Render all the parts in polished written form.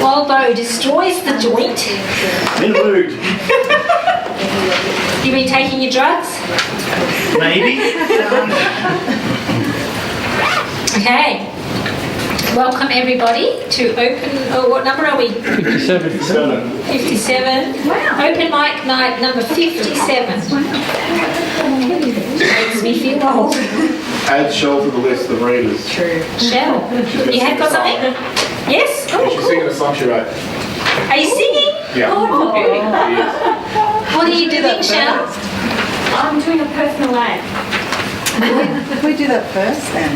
although destroys the joint. Interlude. You been taking your drugs? Maybe. Okay. Welcome everybody to open. Oh, what number are we? 57. 57. Wow. Open mic night number 57. Makes me feel old. Add Kjell to the list of readers. True. Kjell, you have got something? Yes? Oh, She's singing a song she wrote. Are you singing? Yeah. Oh, very good. She is. What are you doing, Kjell? I'm doing a personal ad. If we do that first then.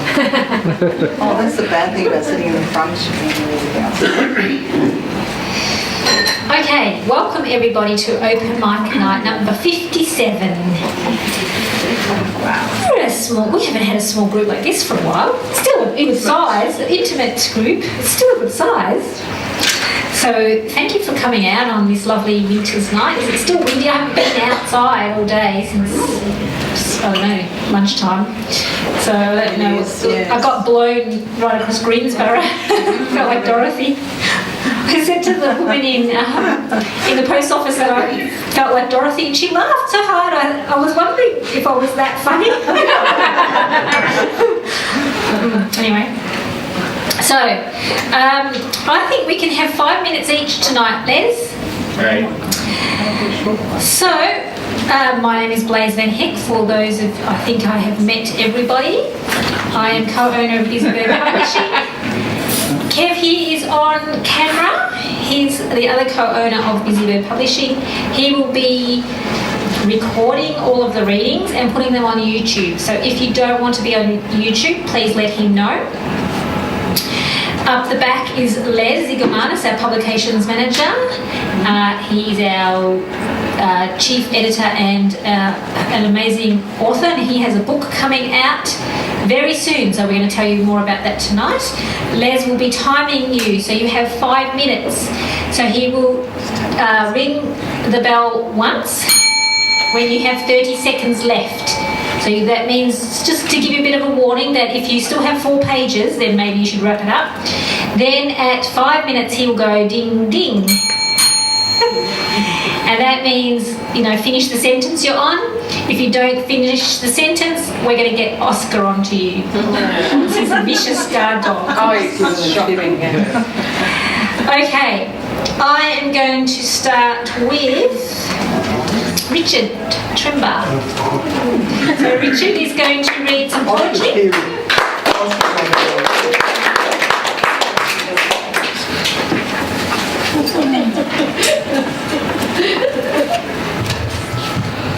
Oh, that's the bad thing about sitting in the front and everything else. Okay, welcome everybody to open mic night number 57. Wow. We haven't had a small group like this for a while. Still a good size, an intimate group. It's still a good size. So thank you for coming out on this lovely winter's night. Is it still windy? I haven't been outside all day since, I don't know, lunchtime. So I don't know. Yes. I got blown right across Greensboro. Felt like Dorothy. I said to the woman in the post office that I felt like Dorothy, and she laughed so hard. I was wondering if I was that funny. Anyway. So, I think we can have 5 minutes each tonight, Les. Right. So, my name is Blaise van Hecke. For those of, I think I have met everybody. I am co-owner of Busybird Publishing. Kev here is on camera. He's the other co-owner of Busybird Publishing. He will be recording all of the readings and putting them on YouTube. So if you don't want to be on YouTube, please let him know. Up the back is Les Zigomanis, our publications manager. He's our chief editor and an amazing author, and he has a book coming out very soon, so we're going to tell you more about that tonight. Les will be timing you, so you have 5 minutes. So he will ring the bell once when you have 30 seconds left. So that means, just to give you a bit of a warning, that if you still have 4 pages, then maybe you should wrap it up. Then at 5 minutes he will go ding ding. And that means, finish the sentence you're on. If you don't finish the sentence, we're going to get Oscar onto you. This is a vicious guard dog. Oh, it's shocking. Okay, I am going to start with Richard Trimber. So Richard is going to read some poetry.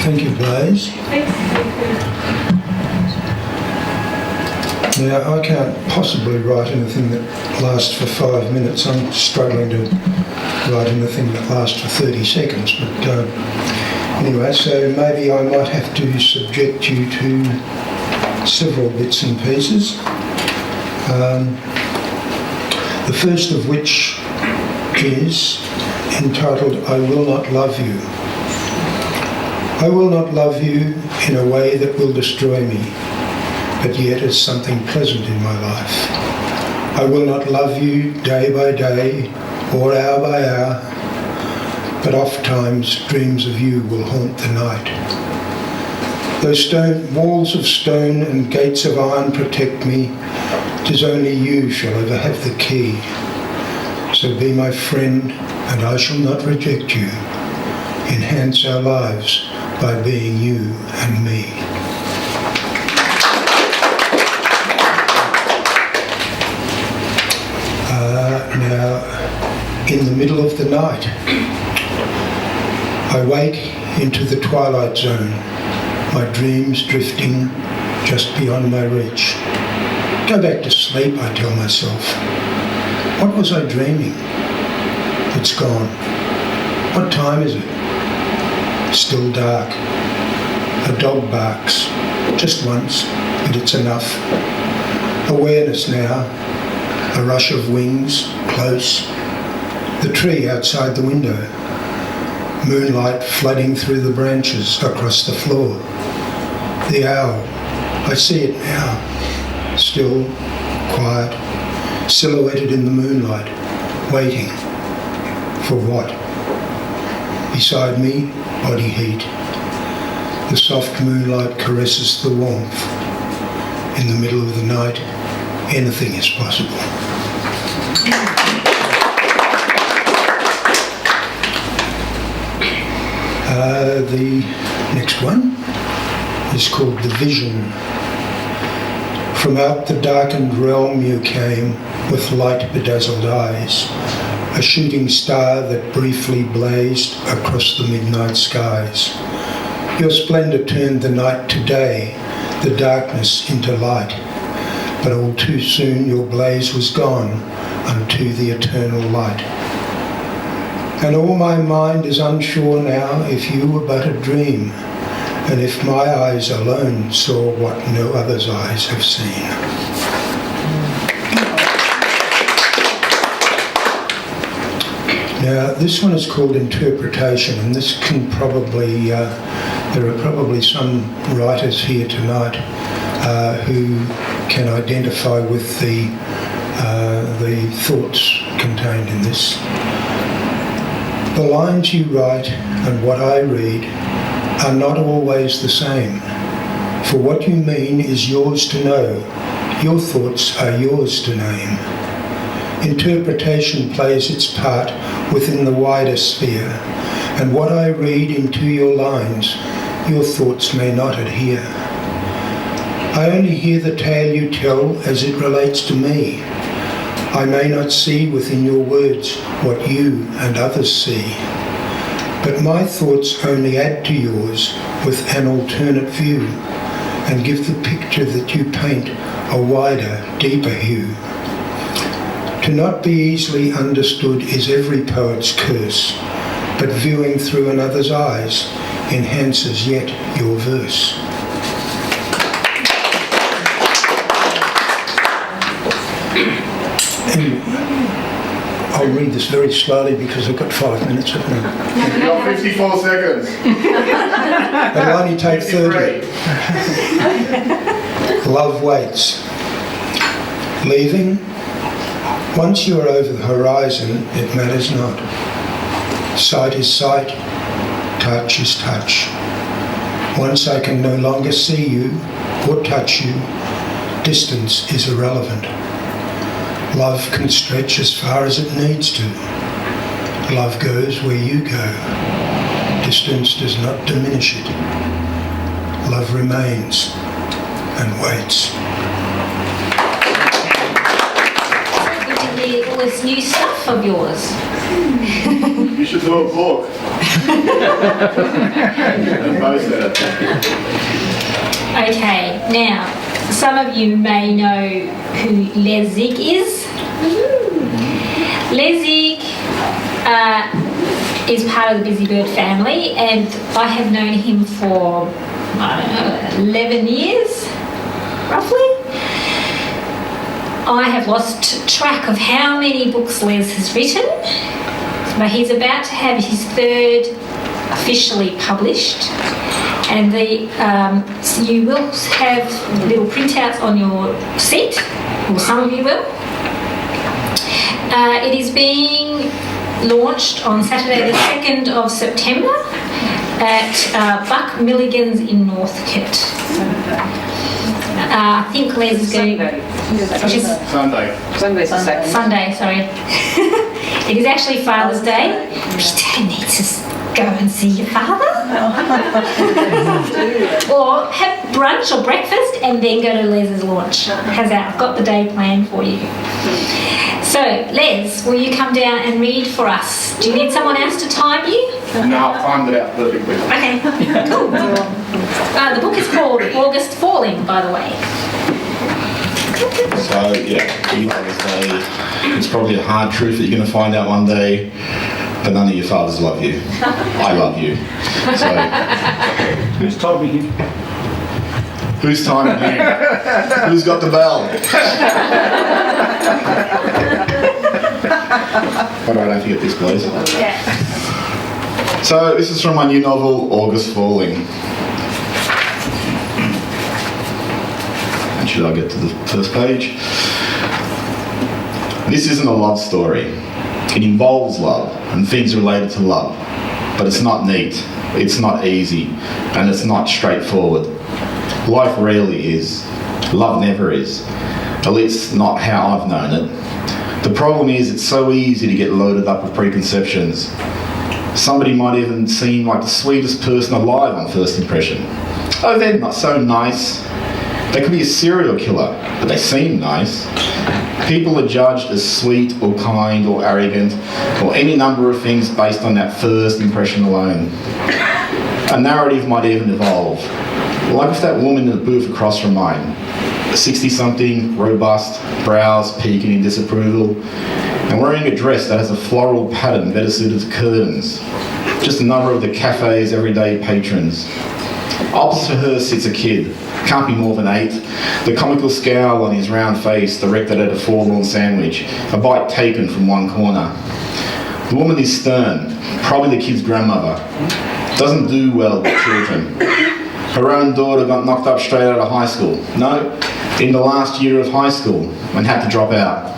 Thank you, Blaise. Now, I can't possibly write anything that lasts for 5 minutes. I'm struggling to write anything that lasts for 30 seconds. But anyway, so maybe I might have to subject you to several bits and pieces. The first of which is entitled, I Will Not Love You. I will not love you in a way that will destroy me, but yet as something pleasant in my life. I will not love you day by day or hour by hour, but oft times dreams of you will haunt the night. Though walls of stone and gates of iron protect me, 'tis only you shall ever have the key. So be my friend, and I shall not reject you. Enhance our lives by being you and me. Now, in the middle of the night, I wake into the twilight zone, my dreams drifting just beyond my reach. Go back to sleep, I tell myself. What was I dreaming? It's gone. What time is it? Still dark. A dog barks, just once, but it's enough. Awareness now, a rush of wings, close. The tree outside the window. Moonlight flooding through the branches across the floor. The owl, I see it now. Still, quiet, silhouetted in the moonlight, waiting, For what? Beside me, body heat. The soft moonlight caresses the warmth. In the middle of the night, anything is possible. The next one is called The Vision. From out the darkened realm you came with light bedazzled eyes, a shooting star that briefly blazed across the midnight skies. Your splendour turned the night to day, the darkness into light, but all too soon your blaze was gone unto the eternal light. And all my mind is unsure now if you were but a dream, and if my eyes alone saw what no other's eyes have seen. Now, this one is called Interpretation, and this can probably, there are probably some writers here tonight who can identify with the thoughts contained in this. The lines you write and what I read are not always the same, for what you mean is yours to know, your thoughts are yours to name. Interpretation plays its part within the wider sphere, and what I read into your lines, your thoughts may not adhere. I only hear the tale you tell as it relates to me. I may not see within your words what you and others see, but my thoughts only add to yours with an alternate view and give the picture that you paint a wider, deeper hue. To not be easily understood is every poet's curse, but viewing through another's eyes enhances yet your verse. I'll read this very slowly because I've got 5 minutes, haven't I? You've got 54 seconds. It'll only take 30. 53. Love waits. Leaving? Once you are over the horizon, it matters not. Sight is sight, touch is touch. Once I can no longer see you or touch you, distance is irrelevant. Love can stretch as far as it needs to. Love goes where you go. Distance does not diminish it. Love remains and waits. Good to hear all this new stuff of yours. You should do a book. And post it. Okay, now, some of you may know who Lezik is. Lezik is part of the Busybird family, and I have known him for, 11 years, roughly. I have lost track of how many books Les has written, but he's about to have his 3rd officially published. And you will have little printouts on your seat, or some of you will. It is being launched on Saturday the 2nd of September at Buck Milligan's in Northcote. I think Les is going to... Sunday. Sunday's the second. Sunday, sorry. It is actually Father's Day. You don't need to go and see your father. Or have brunch or breakfast and then go to Les's launch. How's that? I've got the day planned for you. So, Les, will you come down and read for us? Do you need someone else to time you? No, I've timed it out perfectly. Okay, cool. The book is called August Falling, by the way. So, yeah, you know, it's probably a hard truth that you're going to find out one day, but none of your fathers love you. I love you. So, Who's told me? who's timing you? Who's got the bell? Why don't I forget this, please? So, this is from my new novel, August Falling. And should I get to the first page? This isn't a love story. It involves love and things related to love, but it's not neat, it's not easy, and it's not straightforward. Life rarely is. Love never is. At least not how I've known it. The problem is it's so easy to get loaded up with preconceptions. Somebody might even seem like the sweetest person alive on first impression. Oh, they're not so nice. They could be a serial killer, but they seem nice. People are judged as sweet or kind or arrogant or any number of things based on that first impression alone. A narrative might even evolve. Like if that woman in the booth across from mine, 60-something, robust, brows peaking in disapproval, and wearing a dress that has a floral pattern better suited to curtains. Just another of the cafe's everyday patrons. Opposite her sits a kid, can't be more than 8, the comical scowl on his round face directed at a forlorn sandwich, a bite taken from one corner. The woman is stern, probably the kid's grandmother. Doesn't do well with children. Her own daughter got knocked up straight out of high school. No, in the last year of high school, and had to drop out.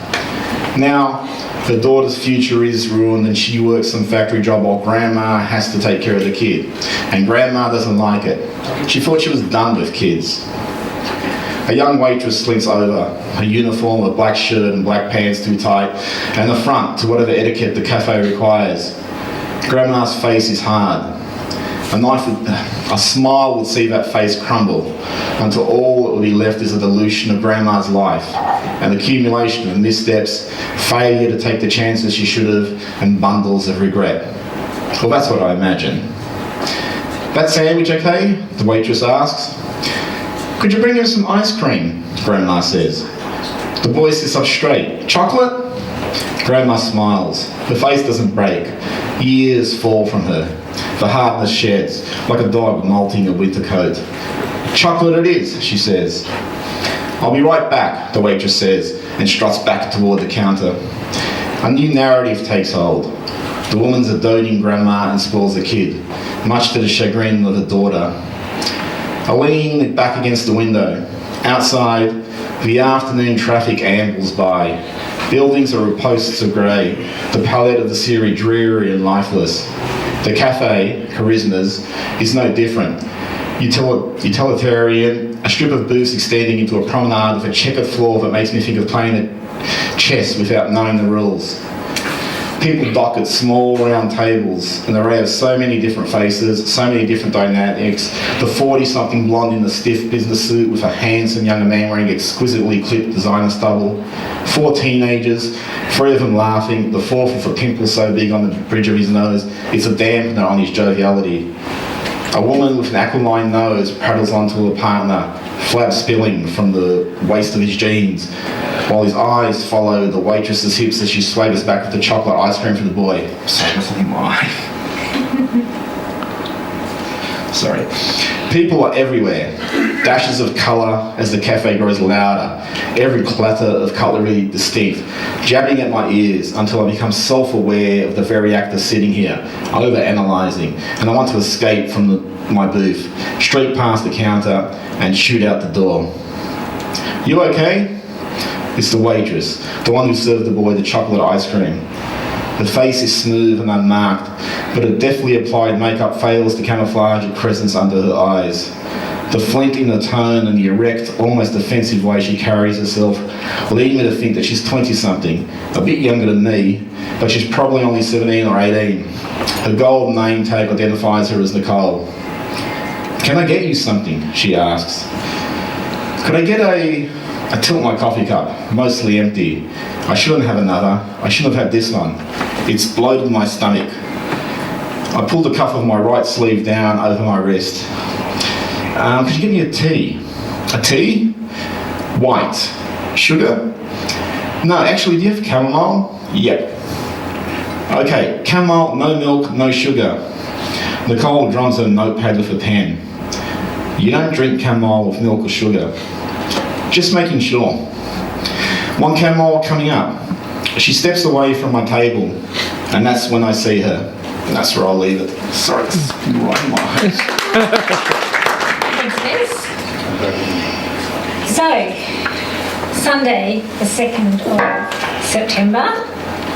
Now, her daughter's future is ruined and she works some factory job while grandma has to take care of the kid. And grandma doesn't like it. She thought she was done with kids. A young waitress slinks over, her uniform, a black shirt and black pants too tight, and the front to whatever etiquette the cafe requires. Grandma's face is hard. A smile would see that face crumble until all that would be left is a dilution of grandma's life, an accumulation of missteps, failure to take the chances she should have, and bundles of regret. Well, that's what I imagine. That sandwich okay? The waitress asks. Could you bring him some ice cream? Grandma says. The boy sits up straight. Chocolate? Grandma smiles. Her face doesn't break. Years fall from her. The hardness sheds, like a dog molting a winter coat. Chocolate it is, she says. I'll be right back, the waitress says, and struts back toward the counter. A new narrative takes hold. The woman's a doting grandma and spoils the kid, much to the chagrin of the daughter. I lean back against the window. Outside, the afternoon traffic ambles by. Buildings are posts of grey, the palette of the Siri dreary and lifeless. The cafe, Charisma's, is no different. Utilitarian, a strip of booths extending into a promenade with a checkered floor that makes me think of playing chess without knowing the rules. People dock at small round tables, an array of so many different faces, so many different dynamics. The 40-something blonde in the stiff business suit with a handsome younger man wearing exquisitely clipped designer stubble. 4 teenagers, 3 of them laughing, the 4th with a pimple so big on the bridge of his nose, it's a dampener on his joviality. A woman with an aquiline nose prattles onto her partner, flab spilling from the waist of his jeans, while his eyes follow the waitress's hips as she swaggers back with the chocolate ice cream for the boy. Sorry. People are everywhere. Dashes of colour as the cafe grows louder, every clatter of cutlery distinct, jabbing at my ears until I become self-aware of the very act of sitting here, over-analysing, and I want to escape from my booth, straight past the counter and shoot out the door. You okay? It's the waitress, the one who served the boy the chocolate ice cream. The face is smooth and unmarked, but a deftly applied makeup fails to camouflage a presence under her eyes. The flint in the tone and the erect, almost offensive way she carries herself lead me to think that she's 20-something, a bit younger than me, but she's probably only 17 or 18. Her gold name tag identifies her as Nicole. Can I get you something? She asks. Could I get I tilt my coffee cup, mostly empty. I shouldn't have another. I shouldn't have had this one. It's bloated my stomach. I pull the cuff of my right sleeve down over my wrist. Could you give me a tea? A tea? White. Sugar? No, actually, do you have chamomile? Yep. Okay, chamomile, no milk, no sugar. Nicole drums her notepad with a pen. You don't drink chamomile with milk or sugar. Just making sure. One chamomile coming up. She steps away from my table, and that's when I see her. And that's where I'll leave it. Sorry, it's right in my eyes. Thanks, Liz. So, Sunday, the 2nd of September,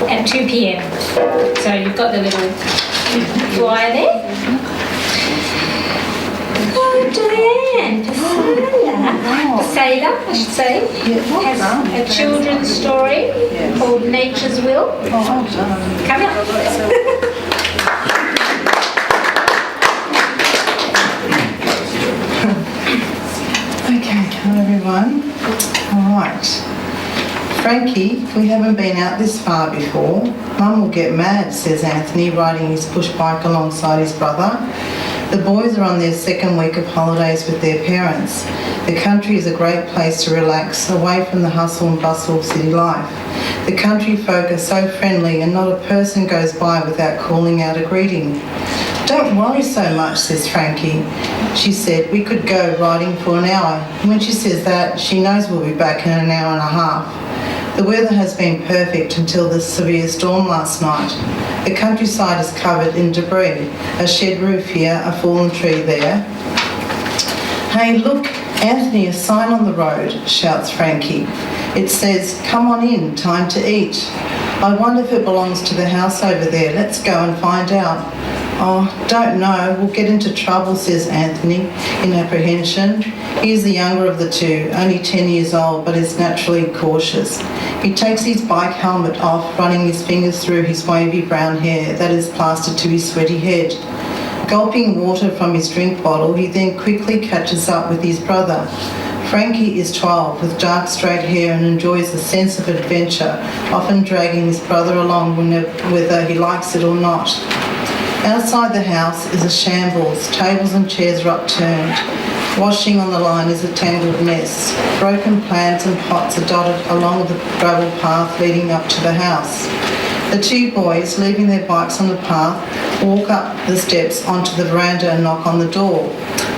at 2 p.m. So you've got the little flyer there. Oh, Diane, Sailor, I should say, has a children's story called Nature's Will. Come here. Okay, hello everyone. All right. Frankie, we haven't been out this far before. Mum will get mad, says Anthony, riding his push bike alongside his brother. The boys are on their second week of holidays with their parents. The country is a great place to relax, away from the hustle and bustle of city life. The country folk are so friendly and not a person goes by without calling out a greeting. Don't worry so much, says Frankie. She said we could go riding for an hour. When she says that, she knows we'll be back in an hour and a half. The weather has been perfect until the severe storm last night. The countryside is covered in debris, a shed roof here, a fallen tree there. Hey, look, Anthony, a sign on the road, shouts Frankie. It says, come on in, time to eat. I wonder if it belongs to the house over there. Let's go and find out. Oh, don't know. We'll get into trouble, says Anthony in apprehension. He is the younger of the two, only 10 years old, but is naturally cautious. He takes his bike helmet off, running his fingers through his wavy brown hair that is plastered to his sweaty head. Gulping water from his drink bottle, he then quickly catches up with his brother. Frankie is 12, with dark straight hair, and enjoys the sense of adventure, often dragging his brother along whether he likes it or not. Outside the house is a shambles. Tables and chairs are upturned. Washing on the line is a tangled mess. Broken plants and pots are dotted along the gravel path leading up to the house. The two boys, leaving their bikes on the path, walk up the steps onto the veranda and knock on the door.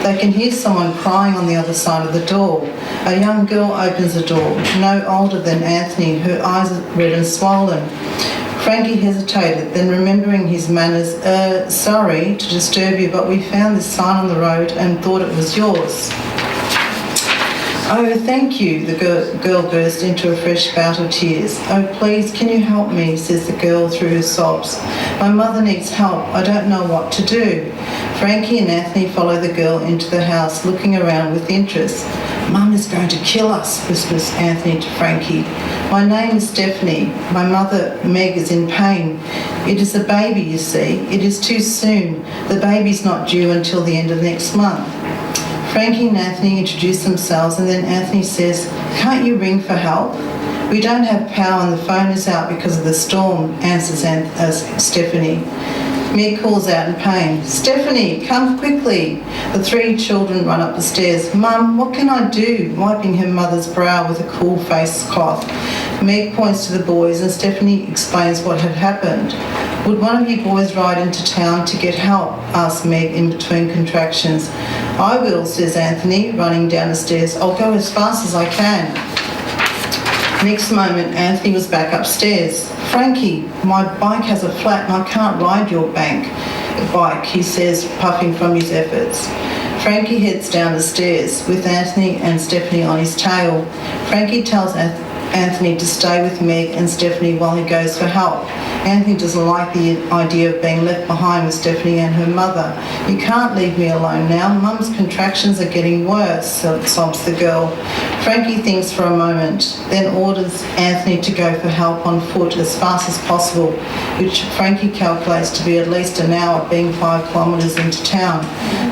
They can hear someone crying on the other side of the door. A young girl opens the door, no older than Anthony, her eyes are red and swollen. Frankie hesitated, then remembering his manners, sorry to disturb you, but we found this sign on the road and thought it was yours. Oh, thank you, the girl burst into a fresh bout of tears. Oh, please, can you help me, says the girl through her sobs. My mother needs help. I don't know what to do. Frankie and Anthony follow the girl into the house, looking around with interest. Mum is going to kill us, whispers Anthony to Frankie. My name is Stephanie. My mother, Meg, is in pain. It is a baby, you see. It is too soon. The baby's not due until the end of next month. Frankie and Anthony introduce themselves, and then Anthony says, can't you ring for help? We don't have power and the phone is out because of the storm, answers Stephanie. Meg calls out in pain, Stephanie, come quickly. The three children run up the stairs. Mum, what can I do? Wiping her mother's brow with a cool face cloth. Meg points to the boys and Stephanie explains what had happened. Would one of you boys ride into town to get help? Asks Meg in between contractions. I will, says Anthony, running down the stairs. I'll go as fast as I can. Next moment, Anthony was back upstairs. Frankie, my bike has a flat and I can't ride your bike, he says, puffing from his efforts. Frankie heads down the stairs with Anthony and Stephanie on his tail. Frankie tells Anthony to stay with Meg and Stephanie while he goes for help. Anthony doesn't like the idea of being left behind with Stephanie and her mother. You can't leave me alone now. Mum's contractions are getting worse, sobs the girl. Frankie thinks for a moment, then orders Anthony to go for help on foot as fast as possible, which Frankie calculates to be at least an hour, being 5 kilometres into town.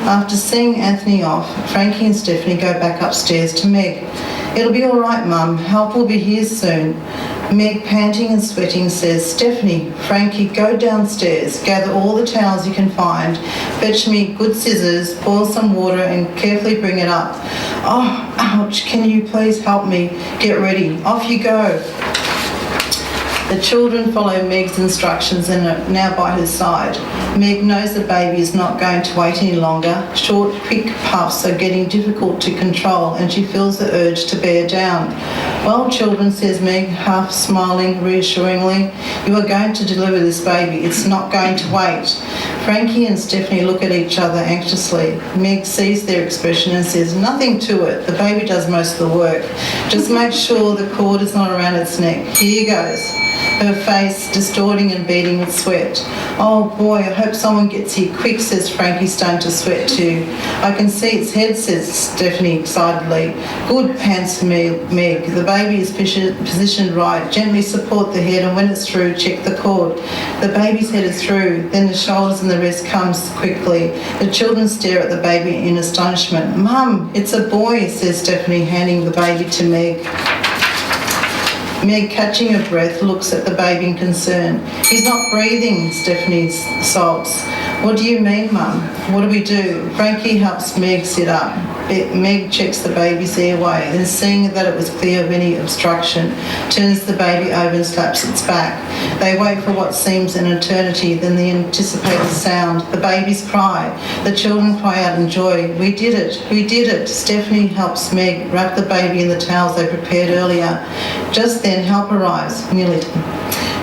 After seeing Anthony off, Frankie and Stephanie go back upstairs to Meg. It'll be all right, Mum. Help will be here soon. Meg, panting and sweating, says, Stephanie, Frankie, go downstairs, gather all the towels you can find, fetch me good scissors, boil some water and carefully bring it up. Oh, ouch, can you please help me get ready? Off you go. The children follow Meg's instructions and are now by her side. Meg knows the baby is not going to wait any longer. Short, quick puffs are getting difficult to control and she feels the urge to bear down. Well, children, says Meg, half smiling reassuringly, you are going to deliver this baby. It's not going to wait. Frankie and Stephanie look at each other anxiously. Meg sees their expression and says, "Nothing to it. The baby does most of the work. Just make sure the cord is not around its neck. Here goes." Her face distorting and beading with sweat. "Oh boy, I hope someone gets here quick," says Frankie, starting to sweat too. "I can see its head," says Stephanie excitedly. "Good," pants Meg. "The baby is positioned right. Gently support the head, and when it's through, check the cord." The baby's head is through, then the shoulders and the rest comes quickly. The children stare at the baby in astonishment. "Mum, it's a boy," says Stephanie, handing the baby to Meg. Meg, catching her breath, looks at the baby in concern. "He's not breathing," Stephanie sobs. "What do you mean, Mum? What do we do?" Frankie helps Meg sit up. Meg checks the baby's airway, then seeing that it was clear of any obstruction, turns the baby over and slaps its back. They wait for what seems an eternity, then the anticipated sound. The babies cry. The children cry out in joy. "We did it! We did it!" Stephanie helps Meg wrap the baby in the towels they prepared earlier. Just then, help arrives. Nearly done.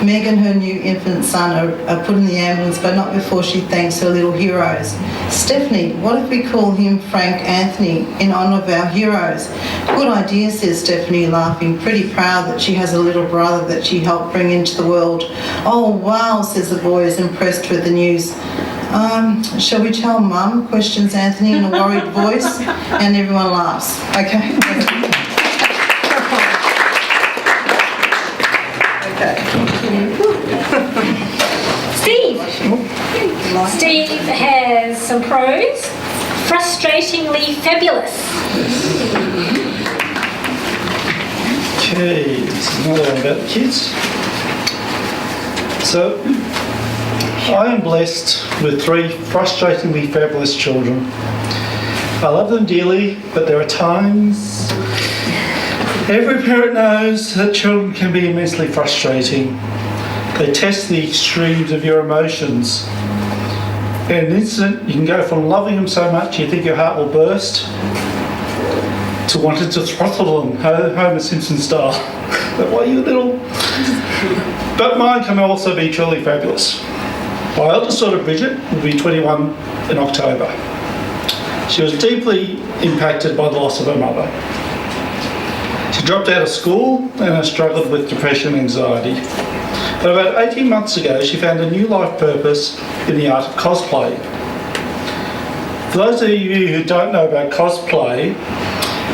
Meg and her new infant son are put in the ambulance, but not before she thanks her little heroes. "Stephanie, what if we call him Frank Anthony in honour of our heroes?" "Good idea," says Stephanie, laughing, pretty proud that she has a little brother that she helped bring into the world. "Oh, wow," says the boy, is impressed with the news. Shall we tell Mum?" questions Anthony in a worried voice, and everyone laughs. Okay. Steve has some prose. Frustratingly fabulous. Okay, this is another one about the kids. So, I am blessed with 3 frustratingly fabulous children. I love them dearly, but there are times every parent knows that children can be immensely frustrating. They test the extremes of your emotions. In an instant, you can go from loving them so much you think your heart will burst to wanting to throttle them, Homer Simpson style. But why you little? But mine can also be truly fabulous. My eldest daughter Bridget will be 21 in October. She was deeply impacted by the loss of her mother. She dropped out of school and has struggled with depression and anxiety. But about 18 months ago, she found a new life purpose in the art of cosplay. For those of you who don't know about cosplay,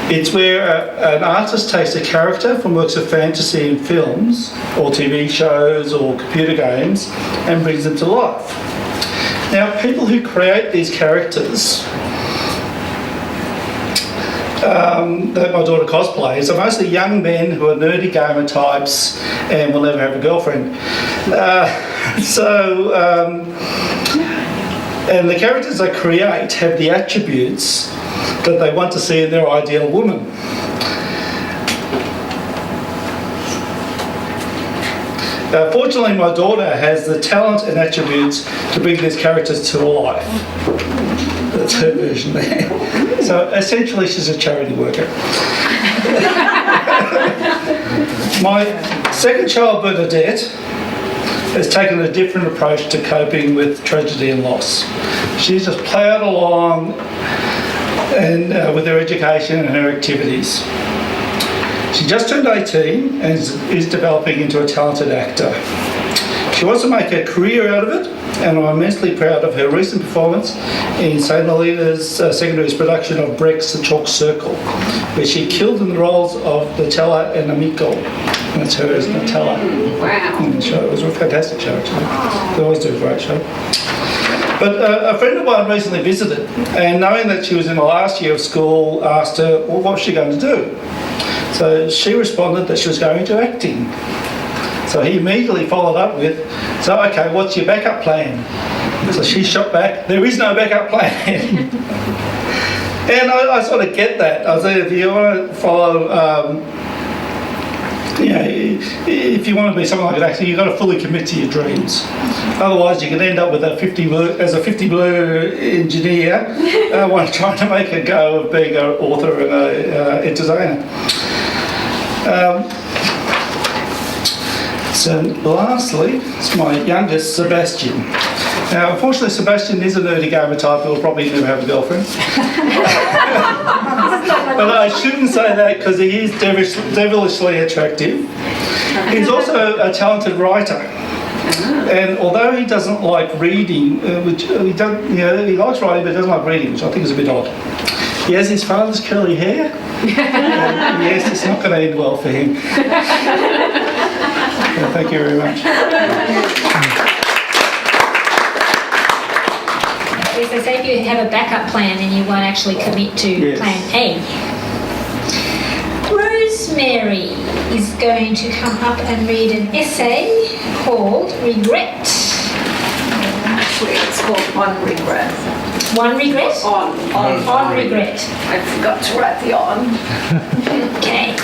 it's where an artist takes a character from works of fantasy in films, or TV shows, or computer games, and brings them to life. Now, people who create these characters that my daughter cosplays are mostly young men who are nerdy gamer types and will never have a girlfriend. And the characters they create have the attributes that they want to see in their ideal woman. Fortunately, my daughter has the talent and attributes to bring these characters to life. That's her version there. So essentially, she's a charity worker. My second child, Bernadette, has taken a different approach to coping with tragedy and loss. She's just ploughed along and with her education and her activities. She just turned 18 and is developing into a talented actor. She wants to make a career out of it, and I'm immensely proud of her recent performance in St. Melita's Secondary's production of Brecht's The Chalk Circle, where she killed in the roles of Nutella and Amico. And that's her as Nutella. Wow. In the show. It was a fantastic show, actually. They always do a great show. But a friend of mine recently visited, and knowing that she was in the last year of school, asked her, well, what was she going to do? So she responded that she was going into acting. So he immediately followed up with, so okay, what's your backup plan? So she shot back, there is no backup plan. And I sort of get that. I said, if you want to follow, if you want to be something like an actor, you've got to fully commit to your dreams. Otherwise, you can end up with a 50 blue engineer trying to make a go of being an author and an entertainer. So lastly, it's my youngest, Sebastian. Now, unfortunately, Sebastian is a nerdy gamer type. He'll probably never have a girlfriend. But I shouldn't say that because he is devilishly attractive. He's also a talented writer. And although he doesn't like reading, which he likes writing, but he doesn't like reading, which I think is a bit odd. He has his father's curly hair. Yes, it's not going to end well for him. Thank you very much. As I say, if you have a backup plan and you won't actually commit to plan A. Rosemary is going to come up and read an essay called Regret. Actually, it's called On Regret. One regret? On regret. I forgot to write the on. Okay.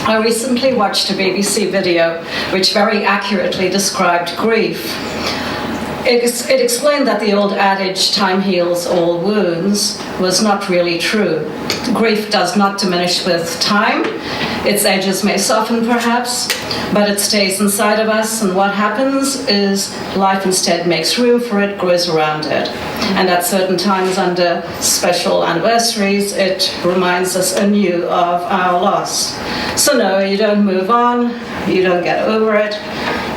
I recently watched a BBC video which very accurately described grief. It explained that the old adage, time heals all wounds, was not really true. Grief does not diminish with time. Its edges may soften perhaps, but it stays inside of us, and what happens is life instead makes room for it, grows around it. And at certain times under special anniversaries, it reminds us anew of our loss. So no, you don't move on, you don't get over it,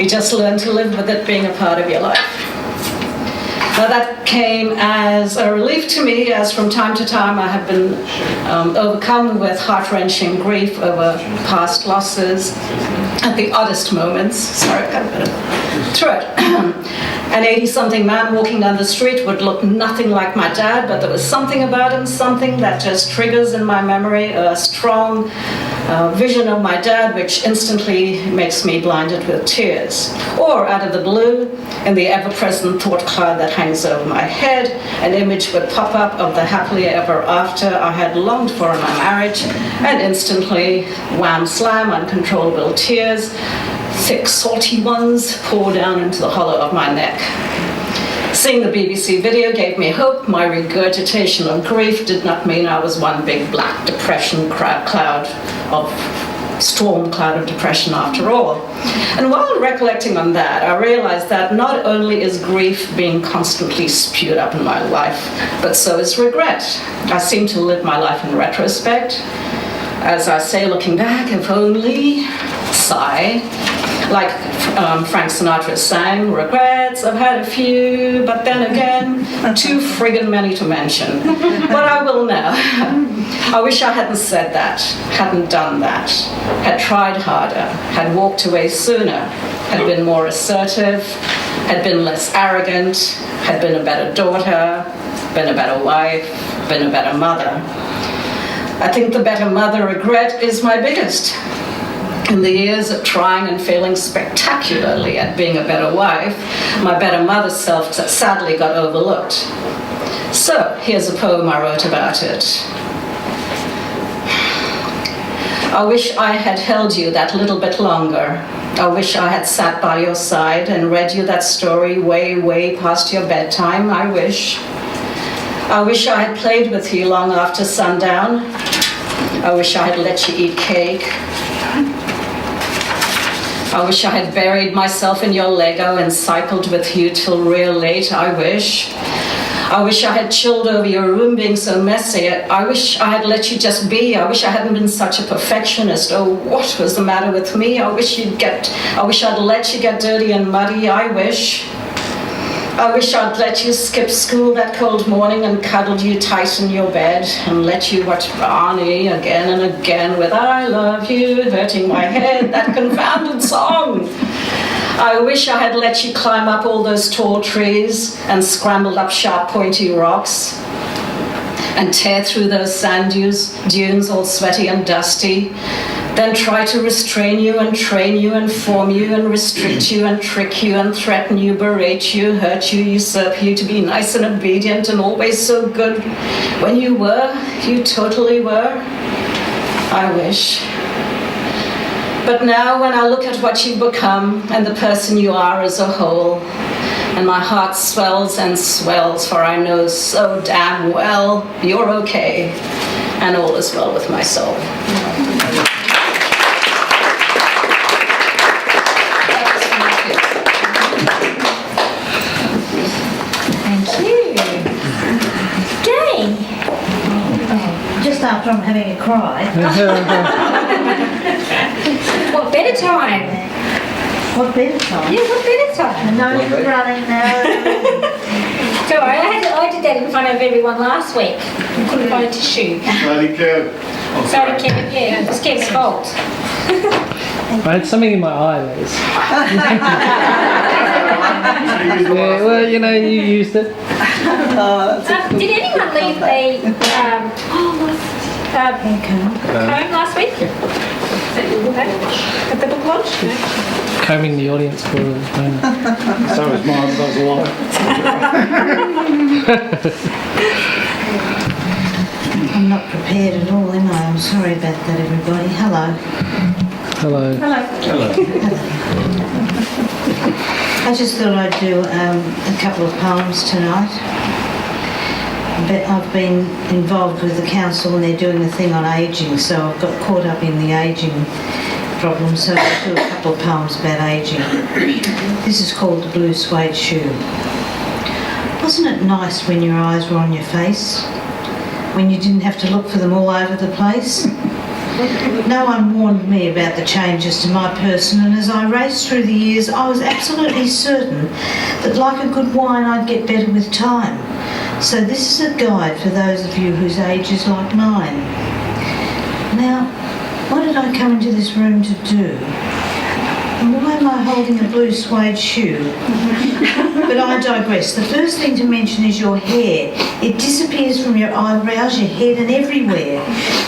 you just learn to live with it being a part of your life. Now that came as a relief to me, as from time to time I have been overcome with heart-wrenching grief over past losses at the oddest moments. Sorry, I got a bit of throat. An 80-something man walking down the street would look nothing like my dad, but there was something about him, something that just triggers in my memory a strong vision of my dad, which instantly makes me blinded with tears. Or out of the blue, in the ever-present thought cloud that hangs over my head, an image would pop up of the happily ever after I had longed for in my marriage, and instantly, wham slam, uncontrollable tears, thick salty ones, pour down into the hollow of my neck. Seeing the BBC video gave me hope. My regurgitation of grief did not mean I was one big black depression storm cloud of depression after all. And while recollecting on that, I realized that not only is grief being constantly spewed up in my life, but so is regret. I seem to live my life in retrospect. As I say, looking back, if only, sigh. Like Frank Sinatra sang, regrets, I've had a few, but then again, too friggin' many to mention. But I will now. I wish I hadn't said that, hadn't done that, had tried harder, had walked away sooner, had been more assertive, had been less arrogant, had been a better daughter, been a better wife, been a better mother. I think the better mother regret is my biggest. In the years of trying and failing spectacularly at being a better wife, my better mother self sadly got overlooked. So, here's a poem I wrote about it. I wish I had held you that little bit longer. I wish I had sat by your side and read you that story way, way past your bedtime. I wish. I wish I had played with you long after sundown. I wish I had let you eat cake. I wish I had buried myself in your Lego and cycled with you till real late. I wish. I wish I had chilled over your room being so messy. I wish I had let you just be. I wish I hadn't been such a perfectionist. Oh, what was the matter with me? I wish I'd let you get dirty and muddy. I wish I'd let you skip school that cold morning and cuddled you tight in your bed and let you watch Barney again and again with I love you hurting my head, that confounded song. I wish I had let you climb up all those tall trees and scrambled up sharp pointy rocks and tear through those sand dunes all sweaty and dusty, then try to restrain you and train you and form you and restrict you and trick you and threaten you, berate you, hurt you, usurp you to be nice and obedient and always so good when you totally were. I wish. But now when I look at what you've become and the person you are as a whole, And my heart swells and swells, for I know so damn well you're okay, and all is well with my soul. Thank you. Gay. Just after I'm having a cry. What better time? What better time? Yeah, what better time? No running now. Don't worry, I did that in front of everyone last week. I couldn't find a tissue. Bloody Kev. Sorry, Kevin. Yeah, it was Kev's fault. I had something in my eye, Liz. Yeah, well, you know, you used it. Did anyone leave a comb last week? At the book launch? No. Combing the audience for the moment. So was mine, that was a lie. I'm not prepared at all, am I? I'm sorry about that, everybody. Hello. Hello. I just thought I'd do a couple of poems tonight. But I've been involved with the council and they're doing a thing on ageing, so I've got caught up in the ageing problem, so I'll do a couple of poems about ageing. This is called The Blue Suede Shoe. Wasn't it nice when your eyes were on your face? When you didn't have to look for them all over the place? No one warned me about the changes to my person, and as I raced through the years, I was absolutely certain that like a good wine, I'd get better with time. So this is a guide for those of you whose age is like mine. Now, what did I come into this room to do? And why am I holding a blue suede shoe? But I digress. The first thing to mention is your hair. It disappears from your eyebrows, your head and everywhere.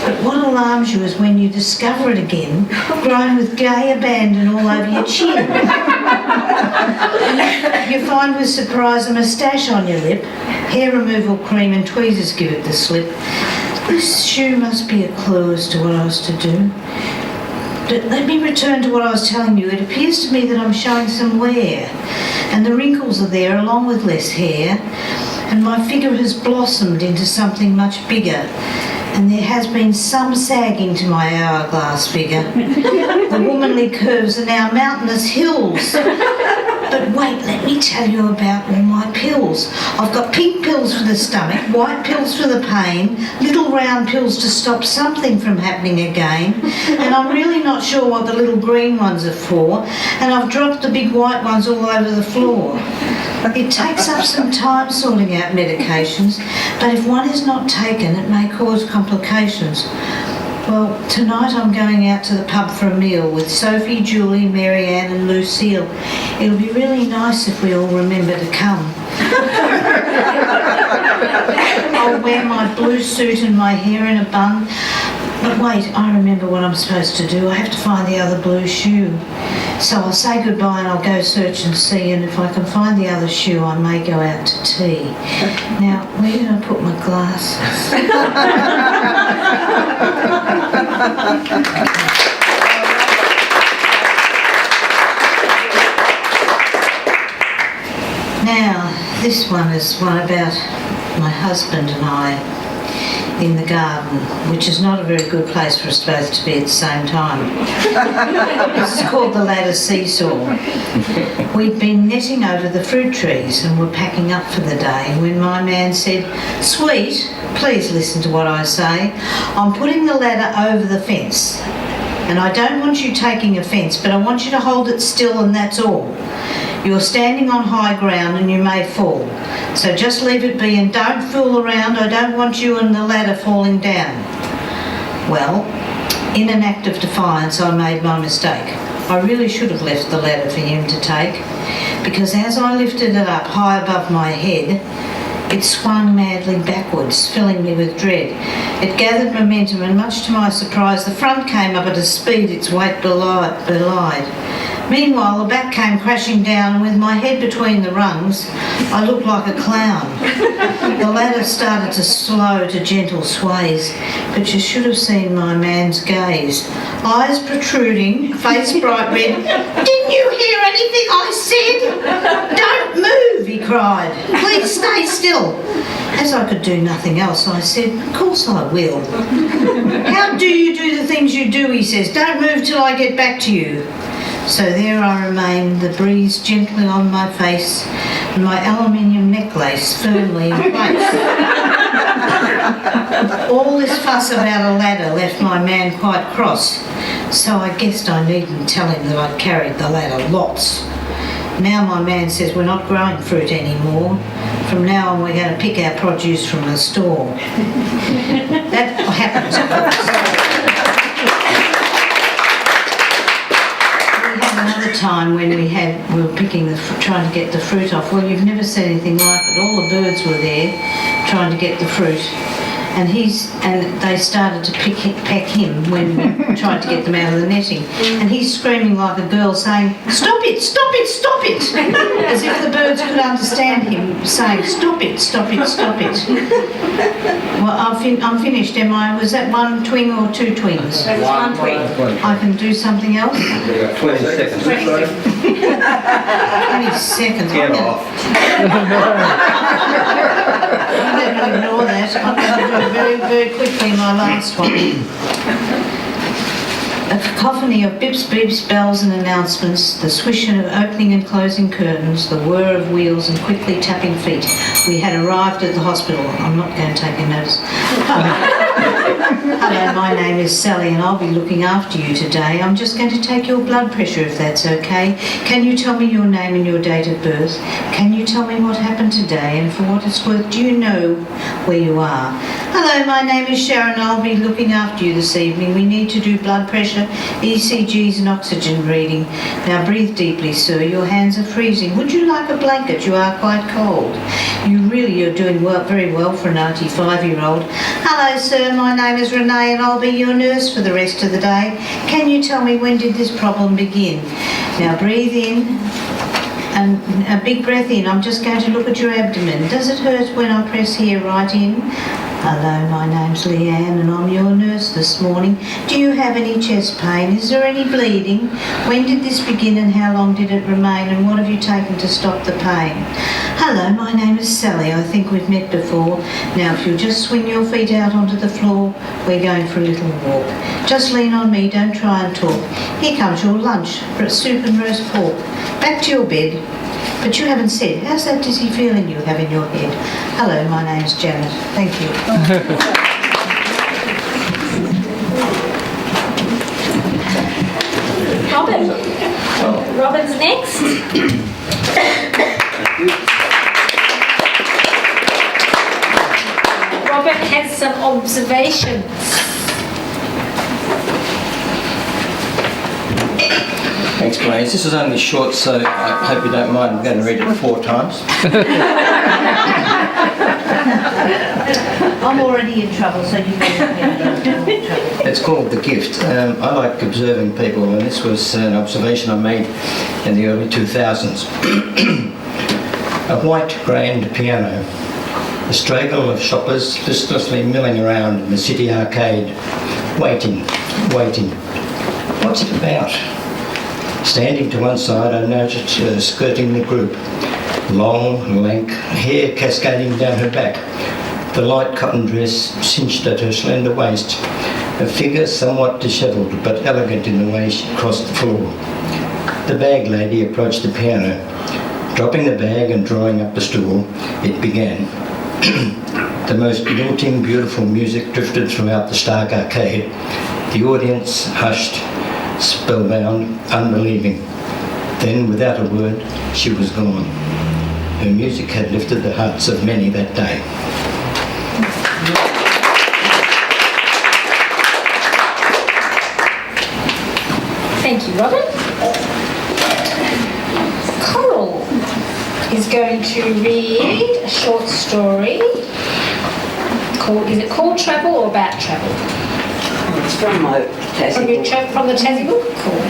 But what alarms you is when you discover it again, grown with gay abandon all over your chin. You find with surprise a moustache on your lip, hair removal cream and tweezers give it the slip. This shoe must be a clue as to what I was to do. But let me return to what I was telling you. It appears to me that I'm showing some wear, and the wrinkles are there along with less hair, and my figure has blossomed into something much bigger, and there has been some sagging to my hourglass figure. The womanly curves are now mountainous hills. But wait, let me tell you about all my pills. I've got pink pills for the stomach, white pills for the pain, little round pills to stop something from happening again, and I'm really not sure what the little green ones are for, and I've dropped the big white ones all over the floor. It takes up some time sorting out medications, but if one is not taken, it may cause complications. Well, tonight I'm going out to the pub for a meal with Sophie, Julie, Mary Ann and Lucille. It'll be really nice if we all remember to come. I'll wear my blue suit and my hair in a bun. But wait, I remember what I'm supposed to do. I have to find the other blue shoe. So I'll say goodbye and I'll go search and see, and if I can find the other shoe, I may go out to tea. Now, where did I put my glasses? Now, this one is one about my husband and I in the garden, which is not a very good place for us both to be at the same time. This is called the ladder seesaw. We'd been netting over the fruit trees and were packing up for the day when my man said, "Sweet, please listen to what I say. I'm putting the ladder over the fence. And I don't want you taking offence, but I want you to hold it still and that's all. You're standing on high ground and you may fall. So just leave it be and don't fool around. I don't want you and the ladder falling down." Well, in an act of defiance, I made my mistake. I really should have left the ladder for him to take, because as I lifted it up high above my head, it swung madly backwards, filling me with dread. It gathered momentum and much to my surprise, the front came up at a speed its weight belied. Meanwhile, the back came crashing down, and with my head between the rungs, I looked like a clown. The ladder started to slow to gentle sways, but you should have seen my man's gaze. Eyes protruding, face bright red. "Didn't you hear anything I said? Don't move, he cried. Please stay still. As I could do nothing else, I said, of course I will. How do you do the things you do, he says. Don't move till I get back to you. So there I remain, the breeze gently on my face and my aluminium necklace firmly in place. All this fuss about a ladder left my man quite cross, so I guessed I needn't tell him that I'd carried the ladder lots. Now my man says we're not growing fruit anymore. From now on we're going to pick our produce from the store. That happens, of course. We had another time when we were picking trying to get the fruit off. Well, you've never seen anything like it. All the birds were there trying to get the fruit. And they started to peck him when we tried to get them out of the netting. And he's screaming like a girl saying, stop it, stop it, stop it! As if the birds could understand him saying, stop it, stop it, stop it. Well, I'm finished, am I? Was that one twin or two twins? That was one twin. I can do something else? 20 seconds. 20 seconds. 20 seconds. Get off. I'm going to ignore that. I'm going to do it very, very quickly, my last one. A cacophony of bips, beeps, bells and announcements, the swishing of opening and closing curtains, the whir of wheels and quickly tapping feet. We had arrived at the hospital. I'm not going to take a notice. Hello, my name is Sally and I'll be looking after you today. I'm just going to take your blood pressure if that's okay. Can you tell me your name and your date of birth? Can you tell me what happened today and for what it's worth, do you know where you are? Hello, my name is Sharon and I'll be looking after you this evening. We need to do blood pressure, ECGs and oxygen reading. Now breathe deeply, sir. Your hands are freezing. Would you like a blanket? You are quite cold. You really are doing very well for a 95-year-old. Hello, sir. My name is Renee and I'll be your nurse for the rest of the day. Can you tell me when did this problem begin? Now breathe in and a big breath in. I'm just going to look at your abdomen. Does it hurt when I press here right in? Hello, my name's Leanne and I'm your nurse this morning. Do you have any chest pain? Is there any bleeding? When did this begin and how long did it remain and what have you taken to stop the pain? Hello, my name is Sally. I think we've met before. Now if you'll just swing your feet out onto the floor, we're going for a little walk. Just lean on me, don't try and talk. Here comes your lunch, soup and roast pork. Back to your bed. But you haven't said, how's that dizzy feeling you have in your head? Hello, my name's Janet. Thank you. Robin. Robin's next. Robin has some observations. Thanks, Blaise. This is only short, so I hope you don't mind. I'm going to read it 4 times. I'm already in trouble, so you can It's called The Gift. I like observing people, and this was an observation I made in the early 2000s. A white grand piano. A straggle of shoppers listlessly milling around in the city arcade, waiting. What's it about? Standing to one side, I noticed her skirting the group. Long, lank, hair cascading down her back. The light cotton dress cinched at her slender waist. Her figure somewhat dishevelled, but elegant in the way she crossed the floor. The bag lady approached the piano. Dropping the bag and drawing up the stool, it began. The most lilting, beautiful music drifted throughout the stark arcade. The audience hushed, spellbound, unbelieving. Then, without a word, she was gone. Her music had lifted the hearts of many that day. Thank you, Robin. Coral is going to read a short story called, is it called Travel or About Travel? It's from my Tassie book. From the Tassie book? Cool.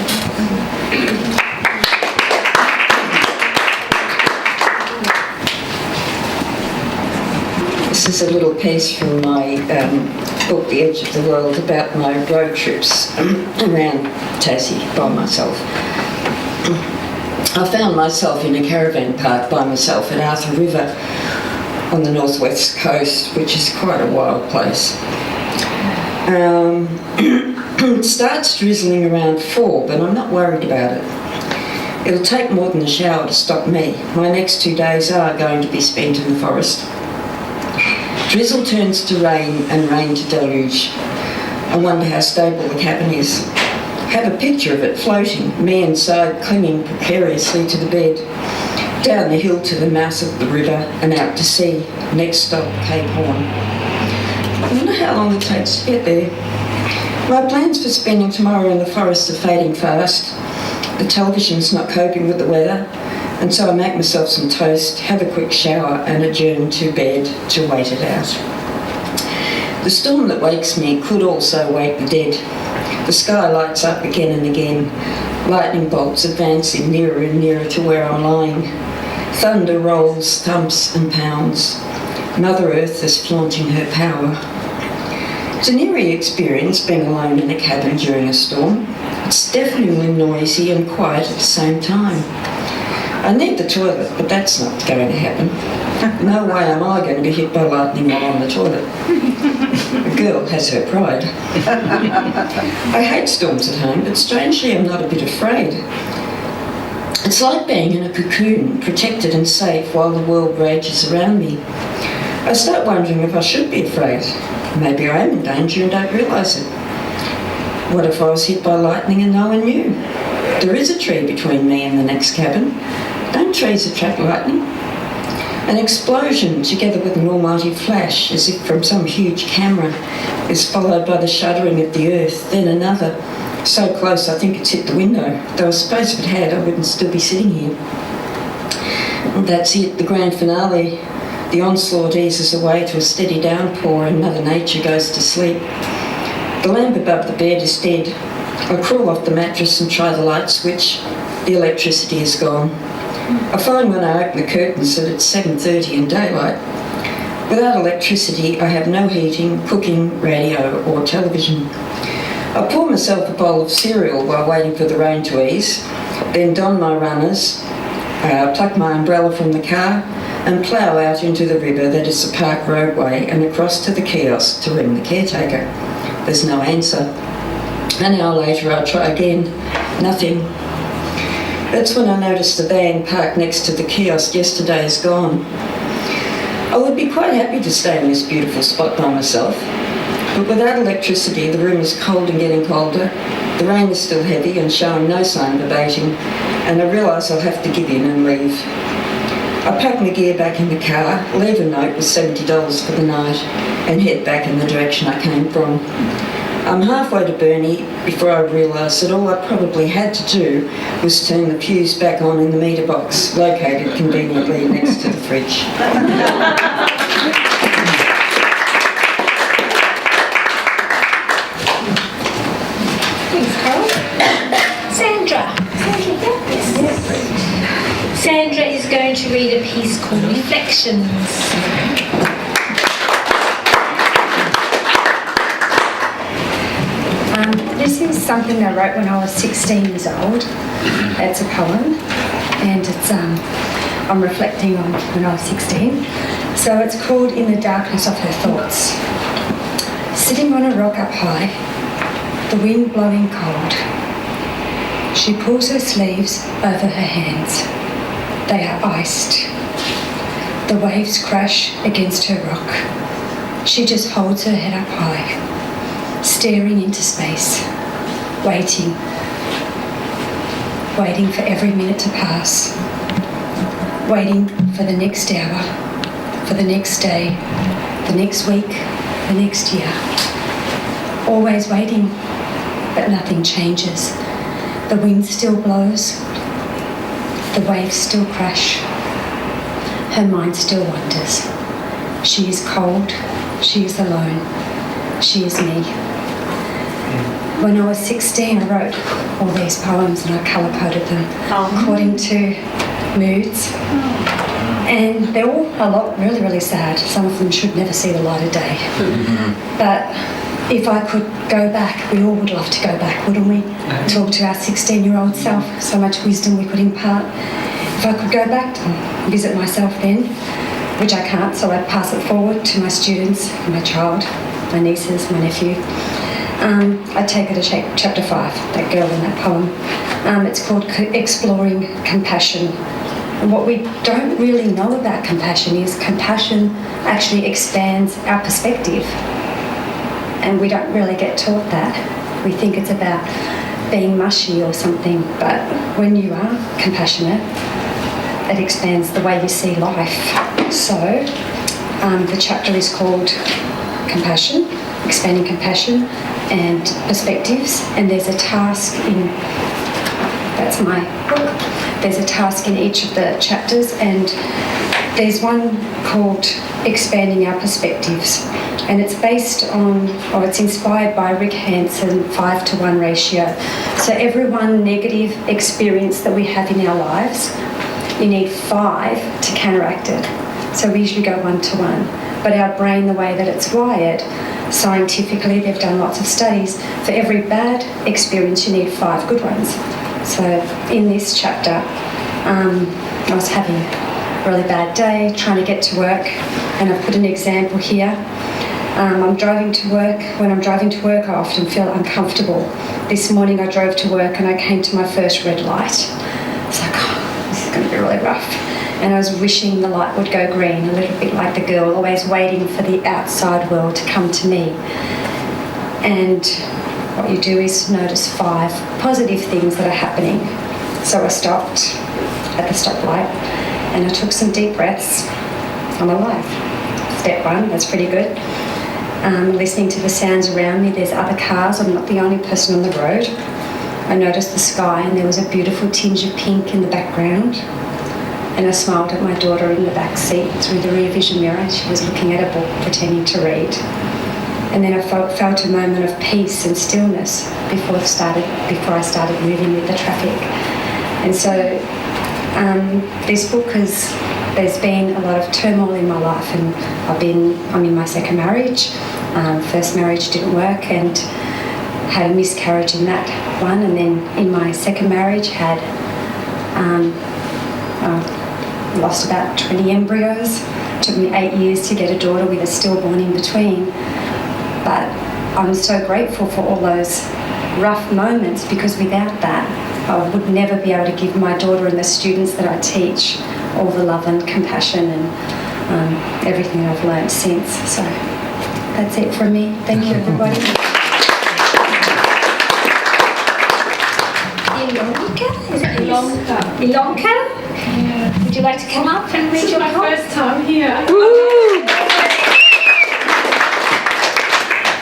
This is a little piece from my book, The Edge of the World, about my road trips around Tassie by myself. I found myself in a caravan park by myself at Arthur River on the northwest coast, which is quite a wild place. It starts drizzling around 4, but I'm not worried about it. It'll take more than a shower to stop me. My next 2 days are going to be spent in the forest. Drizzle turns to rain and rain to deluge. I wonder how stable the cabin is. Have a picture of it floating, me inside clinging precariously to the bed, down the hill to the mouth of the river and out to sea, next stop Cape Horn. I wonder how long it takes to get there. My plans for spending tomorrow in the forest are fading fast. The television's not coping with the weather, and so I make myself some toast, have a quick shower and adjourn to bed to wait it out. The storm that wakes me could also wake the dead. The sky lights up again and again, lightning bolts advancing nearer and nearer to where I'm lying. Thunder rolls, thumps and pounds. Mother Earth is flaunting her power. It's an eerie experience being alone in a cabin during a storm. It's deafeningly noisy and quiet at the same time. I need the toilet, but that's not going to happen. No way am I going to be hit by lightning while on the toilet. A girl has her pride. I hate storms at home, but strangely I'm not a bit afraid. It's like being in a cocoon, protected and safe while the world rages around me. I start wondering if I should be afraid. Maybe I am in danger and don't realise it. What if I was hit by lightning and no one knew? There is a tree between me and the next cabin. Don't trees attract lightning? An explosion, together with an almighty flash, as if from some huge camera, is followed by the shuddering of the earth, then another, so close I think it's hit the window, though I suppose if it had I wouldn't still be sitting here. And that's it, the grand finale. The onslaught eases away to a steady downpour and Mother Nature goes to sleep. The lamp above the bed is dead. I crawl off the mattress and try the light switch. The electricity is gone. I find when I open the curtains that it's 7:30 in daylight. Without electricity, I have no heating, cooking, radio or television. I pour myself a bowl of cereal while waiting for the rain to ease, then don my runners, pluck my umbrella from the car and plough out into the river that is the park roadway and across to the kiosk to ring the caretaker. There's no answer. An hour later I try again. Nothing. That's when I notice the van parked next to the kiosk yesterday is gone. I would be quite happy to stay in this beautiful spot by myself, but without electricity the room is cold and getting colder, the rain is still heavy and showing no sign of abating, and I realise I'll have to give in and leave. I pack my gear back in the car, leave a note with $70 for the night, and head back in the direction I came from. I'm halfway to Burnie before I realise that all I probably had to do was turn the fuse back on in the meter box, located conveniently next to the fridge. Sandra is going to read a piece called Reflections. This is something I wrote when I was 16 years old. It's a poem, and it's I'm reflecting on when I was 16. So it's called In the Darkness of Her Thoughts. Sitting on a rock up high, the wind blowing cold, she pulls her sleeves over her hands. They are iced. The waves crash against her rock. She just holds her head up high, staring into space, waiting for every minute to pass, waiting for the next hour, for the next day, the next week, the next year. Always waiting, but nothing changes. The wind still blows, the waves still crash. Her mind still wanders. She is cold, she is alone, she is me. When I was 16, I wrote all these poems and I colour-coded them according to moods. And they're all a lot really, really sad. Some of them should never see the light of day. But if I could go back, we all would love to go back, wouldn't we? Talk to our 16-year-old self, so much wisdom we could impart. If I could go back and visit myself then, which I can't, so I'd pass it forward to my students, my child, my nieces, my nephew. I'd take her to chapter 5, that girl in that poem. It's called Exploring Compassion. And what we don't really know about compassion is compassion actually expands our perspective. And we don't really get taught that. We think it's about being mushy or something, but when you are compassionate, it expands the way you see life. So the chapter is called Compassion, Expanding Compassion and Perspectives, and there's a task in, that's my book, there's a task in each of the chapters, and there's one called Expanding Our Perspectives, and it's based on, or it's inspired by Rick Hansen 5-to-1 ratio. So every one negative experience that we have in our lives, you need 5 to counteract it. So we usually go 1-to-1. But our brain, the way that it's wired, scientifically, they've done lots of studies, for every bad experience you need 5 good ones. So in this chapter, I was having a really bad day, trying to get to work, and I've put an example here. I'm driving to work. When I'm driving to work, I often feel uncomfortable. This morning I drove to work and I came to my first red light. It's like, oh, this is going to be really rough. And I was wishing the light would go green, a little bit like the girl, always waiting for the outside world to come to me. And what you do is notice 5 positive things that are happening. So I stopped at the stoplight and I took some deep breaths. I'm alive. Step 1, that's pretty good. Listening to the sounds around me, there's other cars, I'm not the only person on the road. I noticed the sky and there was a beautiful tinge of pink in the background. And I smiled at my daughter in the back seat through the rear vision mirror. She was looking at a book, pretending to read. And then I felt a moment of peace and stillness before I started moving with the traffic. And so this book there's been a lot of turmoil in my life, and I'm in my second marriage. First marriage didn't work and had a miscarriage in that one, and then in my second marriage had lost about 20 embryos. It took me 8 years to get a daughter with a stillborn in between. But I'm so grateful for all those rough moments, because without that, I would never be able to give my daughter and the students that I teach all the love and compassion and everything I've learned since. So that's it from me. Thank you, everybody. Ilonka? Is it Ilonka? Ilonka? Yeah. Would you like to come up and read your book? First time here.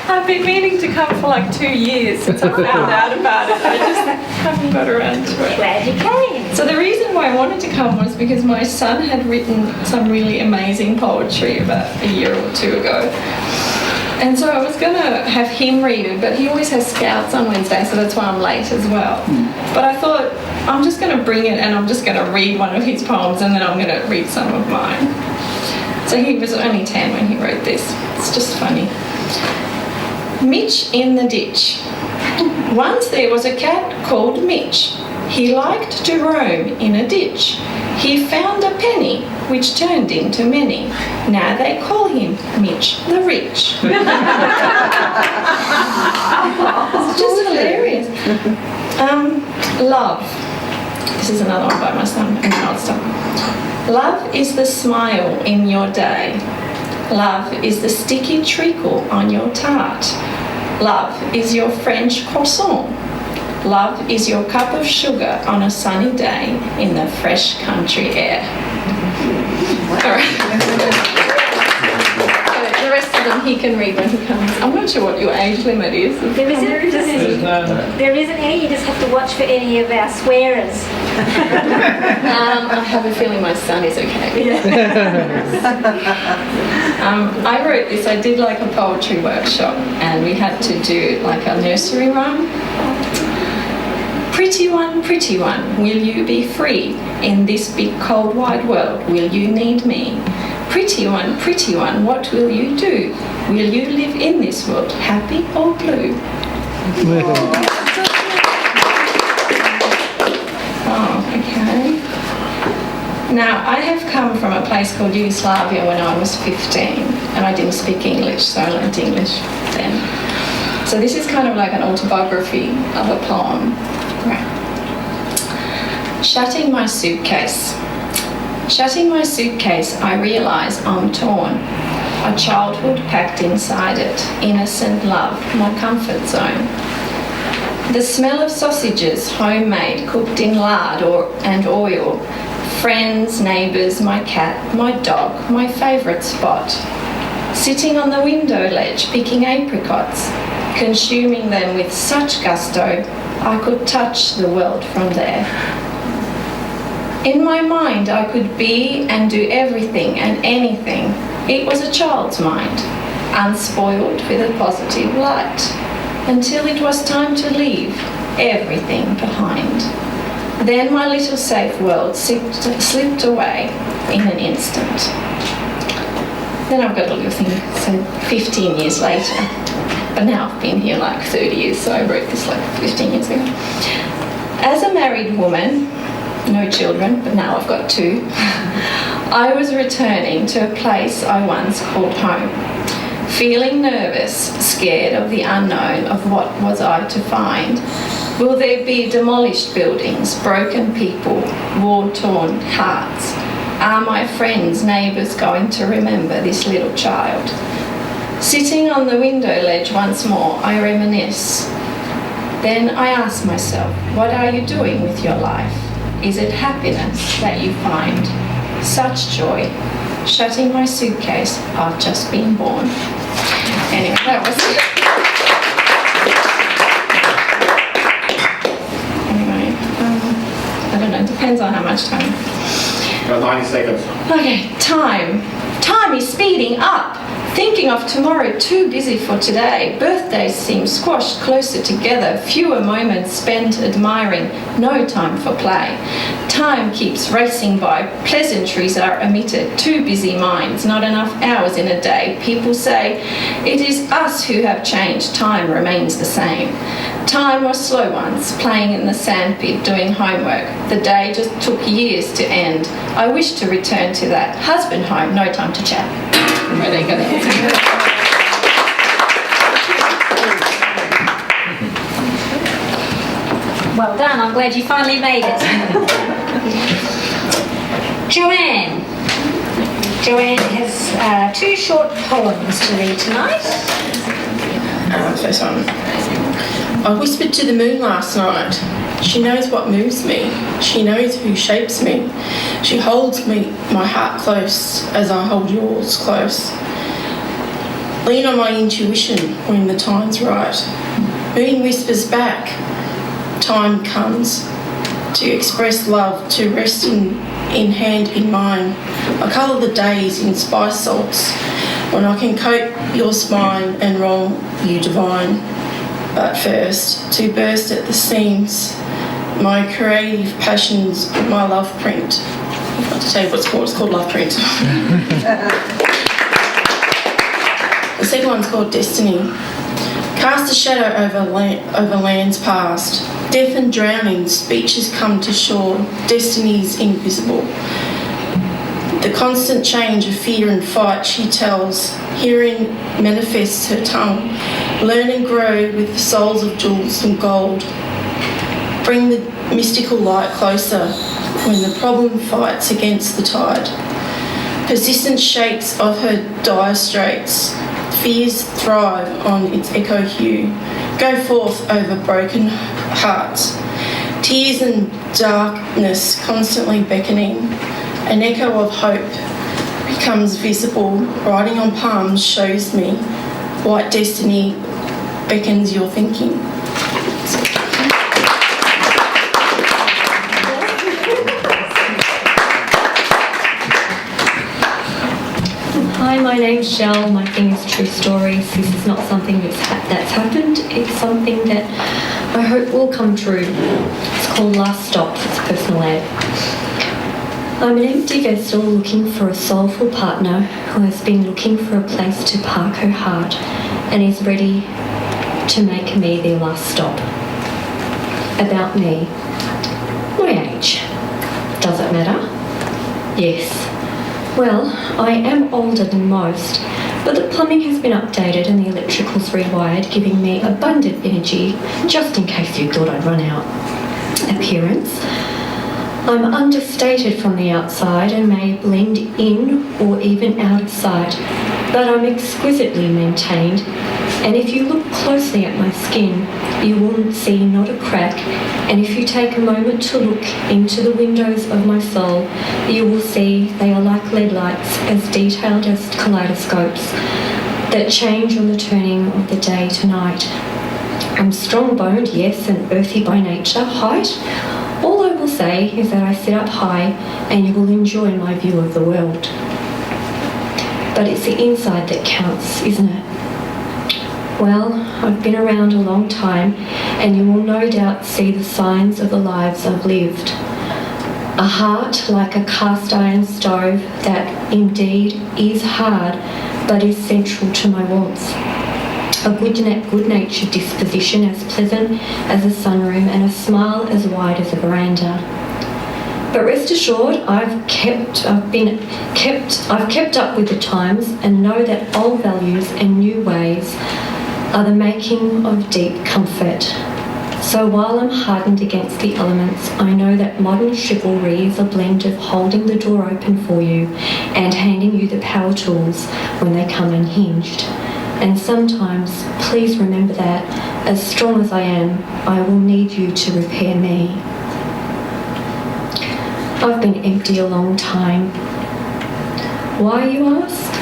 I've been meaning to come for like 2 years since I found out about it. I just haven't got around to it. Glad you came. So the reason why I wanted to come was because my son had written some really amazing poetry about a year or 2 ago. And so I was going to have him read it, but he always has scouts on Wednesday, so that's why I'm late as well. But I thought, I'm just going to bring it and I'm just going to read one of his poems and then I'm going to read some of mine. So he was only 10 when he wrote this. It's just funny. Mitch in the ditch. Once there was a cat called Mitch. He liked to roam in a ditch. He found a penny, which turned into many. Now they call him Mitch the Rich. It's just hilarious. Love. This is another one by my son, and I'll stop. Love is the smile in your day. Love is the sticky treacle on your tart. Love is your French croissant. Love is your cup of sugar on a sunny day in the fresh country air. All right. The rest of them he can read when he comes. I'm not sure what your age limit is. There isn't any. You just have to watch for any of our swearers. I have a feeling my son is okay. I wrote this. I did like a poetry workshop, and we had to do like a nursery rhyme. Pretty one, will you be free in this big cold wide world? Will you need me? Pretty one, what will you do? Will you live in this world happy or blue? Oh, okay. Now, I have come from a place called Yugoslavia when I was 15, and I didn't speak English, so I learned English then. So this is kind of like an autobiography of a poem. Right. Shutting my suitcase. Shutting my suitcase, I realise I'm torn. A childhood packed inside it, innocent love, my comfort zone. The smell of sausages, homemade, cooked in lard and oil. Friends, neighbours, my cat, my dog, my favourite spot. Sitting on the window ledge, picking apricots, consuming them with such gusto, I could touch the world from there. In my mind, I could be and do everything and anything. It was a child's mind, unspoiled with a positive light, until it was time to leave everything behind. Then my little safe world slipped away in an instant. Then I've got a little thing, so 15 years later, but now I've been here like 30 years, so I wrote this like 15 years ago. As a married woman, no children, but now I've got 2, I was returning to a place I once called home, feeling nervous, scared of the unknown of what was I to find. Will there be demolished buildings, broken people, war-torn hearts? Are my friends, neighbours going to remember this little child? Sitting on the window ledge once more, I reminisce. Then I ask myself, what are you doing with your life? Is it happiness that you find? Such joy. Shutting my suitcase, I've just been born. Anyway, that was it. I don't know, it depends on how much time. Got 90 seconds. Okay, time. Time is speeding up. Thinking of tomorrow, too busy for today. Birthdays seem squashed closer together. Fewer moments spent admiring. No time for play. Time keeps racing by. Pleasantries are omitted. Too busy minds. Not enough hours in a day. People say, it is us who have changed. Time remains the same. Time was slow once, playing in the sandpit, doing homework. The day just took years to end. I wish to return to that. Husband home, no time to chat. Right, there you go. Well done, I'm glad you finally made it. Joanne. Joanne has 2 short poems to read tonight. First one. I whispered to the moon last night. She knows what moves me. She knows who shapes me. She holds my heart close as I hold yours close. Lean on my intuition when the time's right. Moon whispers back. Time comes to express love, to rest in hand in mine. I colour the days in spice salts when I can coat your spine and roll you divine. But first, to burst at the seams, my creative passions, my love print. I've got to tell you what it's called love print. The second one's called Destiny. Cast a shadow over lands past. Death and drowning, speeches come to shore. Destiny's invisible. The constant change of fear and fight she tells. Herein manifests her tongue. Learn and grow with the souls of jewels and gold. Bring the mystical light closer when the problem fights against the tide. Persistent shakes of her dire straits. Fears thrive on its echo hue. Go forth over broken hearts. Tears and darkness constantly beckoning. An echo of hope becomes visible. Writing on palms shows me. White destiny beckons your thinking. Hi, my name's Kjell. My thing is true stories. This is not something that's happened. It's something that I hope will come true. It's called Last Stop. It's a personal ad. I'm an empty vessel looking for a soulful partner who has been looking for a place to park her heart and is ready to make me their last stop. About me. My age. Does it matter? Yes. Well, I am older than most, but the plumbing has been updated and the electricals rewired, giving me abundant energy, just in case you thought I'd run out. Appearance. I'm understated from the outside and may blend in or even out of sight, but I'm exquisitely maintained, and if you look closely at my skin, you will see not a crack, and if you take a moment to look into the windows of my soul, you will see they are like LED lights, as detailed as kaleidoscopes that change on the turning of the day to night. I'm strong-boned, yes, and earthy by nature. Height? All I will say is that I sit up high and you will enjoy my view of the world. But it's the inside that counts, isn't it? Well, I've been around a long time and you will no doubt see the signs of the lives I've lived. A heart like a cast iron stove that indeed is hard but is central to my wants. A good-natured disposition as pleasant as a sunroom and a smile as wide as a veranda. But rest assured, I've kept up with the times and know that old values and new ways are the making of deep comfort. So while I'm hardened against the elements, I know that modern chivalry is a blend of holding the door open for you and handing you the power tools when they come unhinged. And sometimes, please remember that, as strong as I am, I will need you to repair me. I've been empty a long time. Why, you ask?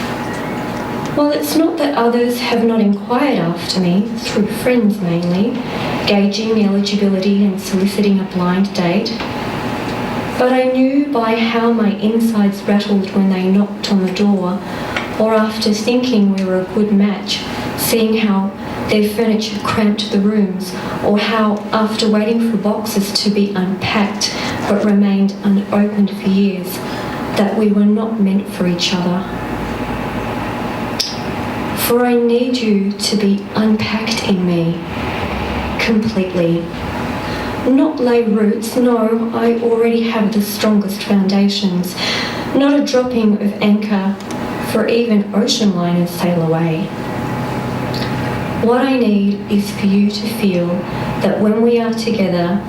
Well, it's not that others have not inquired after me, through friends mainly, gauging eligibility and soliciting a blind date. But I knew by how my insides rattled when they knocked on the door, or after thinking we were a good match, seeing how their furniture cramped the rooms, or how, after waiting for boxes to be unpacked but remained unopened for years, that we were not meant for each other. For I need you to be unpacked in me, completely. Not lay roots, no, I already have the strongest foundations. Not a dropping of anchor, for even ocean liners sail away. What I need is for you to feel that when we are together,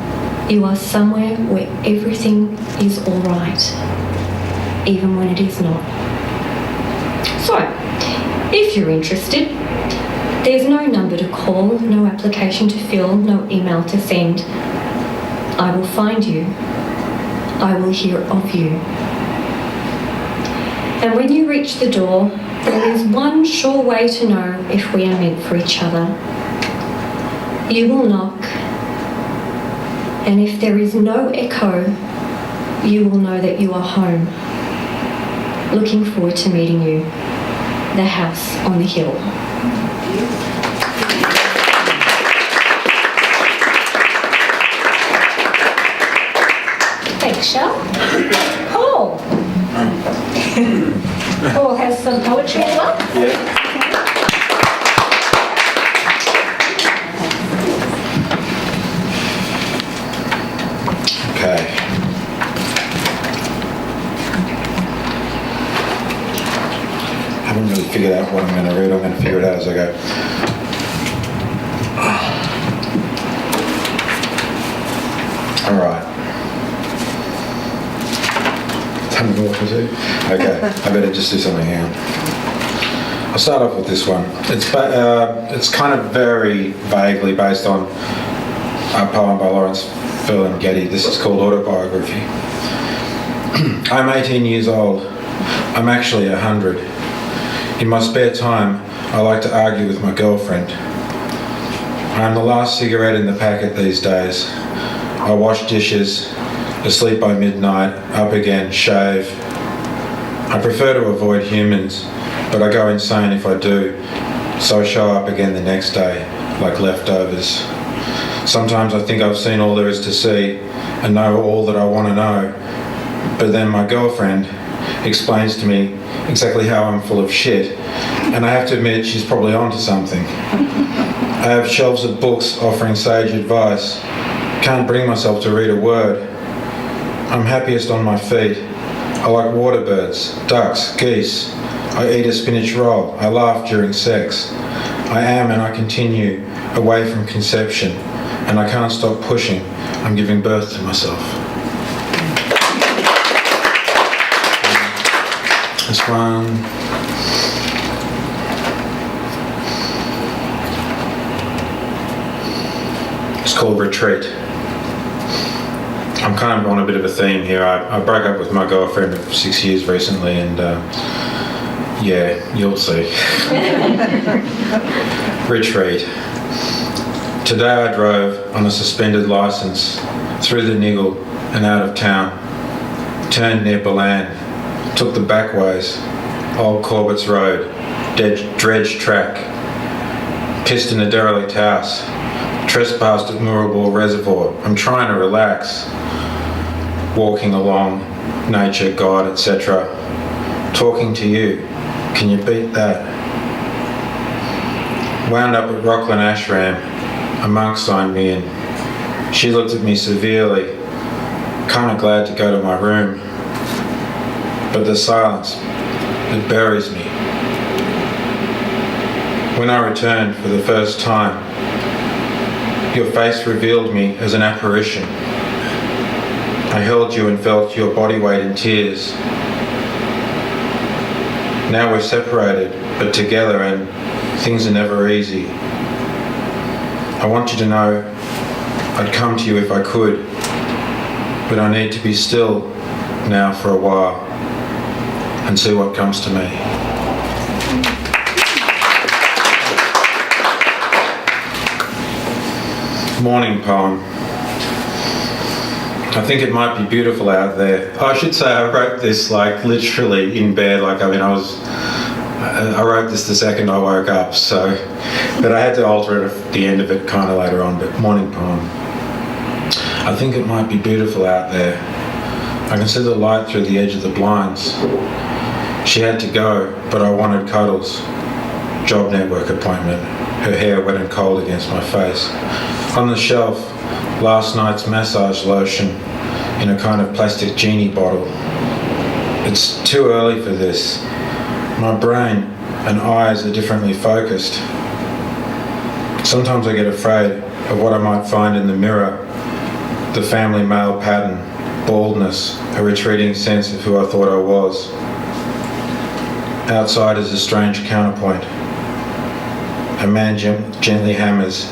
you are somewhere where everything is all right, even when it is not. So, if you're interested, there's no number to call, no application to fill, no email to send. I will find you. I will hear of you. And when you reach the door, there is one sure way to know if we are meant for each other. You will knock, and if there is no echo, you will know that you are home. Looking forward to meeting you. The house on the hill. Thanks, Kjell. Paul. Paul has some poetry as well. Yeah. Okay. I haven't really figured out what I'm going to read. I'm going to figure it out as I go. All right. Tell me what to do. Okay, I better just do something here. I'll start off with this one. It's kind of very vaguely based on a poem by Lawrence Ferlinghetti. This is called Autobiography. I'm 18 years old. I'm actually 100. In my spare time, I like to argue with my girlfriend. I'm the last cigarette in the packet these days. I wash dishes, asleep by midnight, up again, shave. I prefer to avoid humans, but I go insane if I do, so I show up again the next day, like leftovers. Sometimes I think I've seen all there is to see and know all that I want to know, But then my girlfriend explains to me exactly how I'm full of shit, and I have to admit she's probably onto something. I have shelves of books offering sage advice. Can't bring myself to read a word. I'm happiest on my feet. I like water birds, ducks, geese. I eat a spinach roll. I laugh during sex. I am and I continue away from conception, and I can't stop pushing. I'm giving birth to myself. This one. It's called Retreat. I'm kind of on a bit of a theme here. I broke up with my girlfriend of 6 years recently, and yeah, you'll see. Retreat. Today I drove on a suspended license through the Niggle and out of town. Turned near Balan. Took the back ways. Old Corbett's Road. Dredge track. Pissed in a derelict house. Trespassed at Moorabool Reservoir. I'm trying to relax. Walking along, nature, God, etc. Talking to you. Can you beat that? Wound up at Rockland Ashram. A monk signed me in. She looked at me severely. Kind of glad to go to my room. But the silence, it buries me. When I returned for the first time, your face revealed me as an apparition. I held you and felt your body weight in tears. Now we're separated, but together, and things are never easy. I want you to know I'd come to you if I could, but I need to be still now for a while and see what comes to me. Morning poem. I think it might be beautiful out there. I should say I wrote this like literally in bed. I wrote this the second I woke up, but I had to alter it at the end of it kind of later on. But morning poem. I think it might be beautiful out there. I can see the light through the edge of the blinds. She had to go, but I wanted cuddles. Job network appointment. Her hair wet and cold against my face. On the shelf, last night's massage lotion in a kind of plastic genie bottle. It's too early for this. My brain and eyes are differently focused. Sometimes I get afraid of what I might find in the mirror. The family male pattern, baldness, a retreating sense of who I thought I was. Outside is a strange counterpoint. A man gently hammers.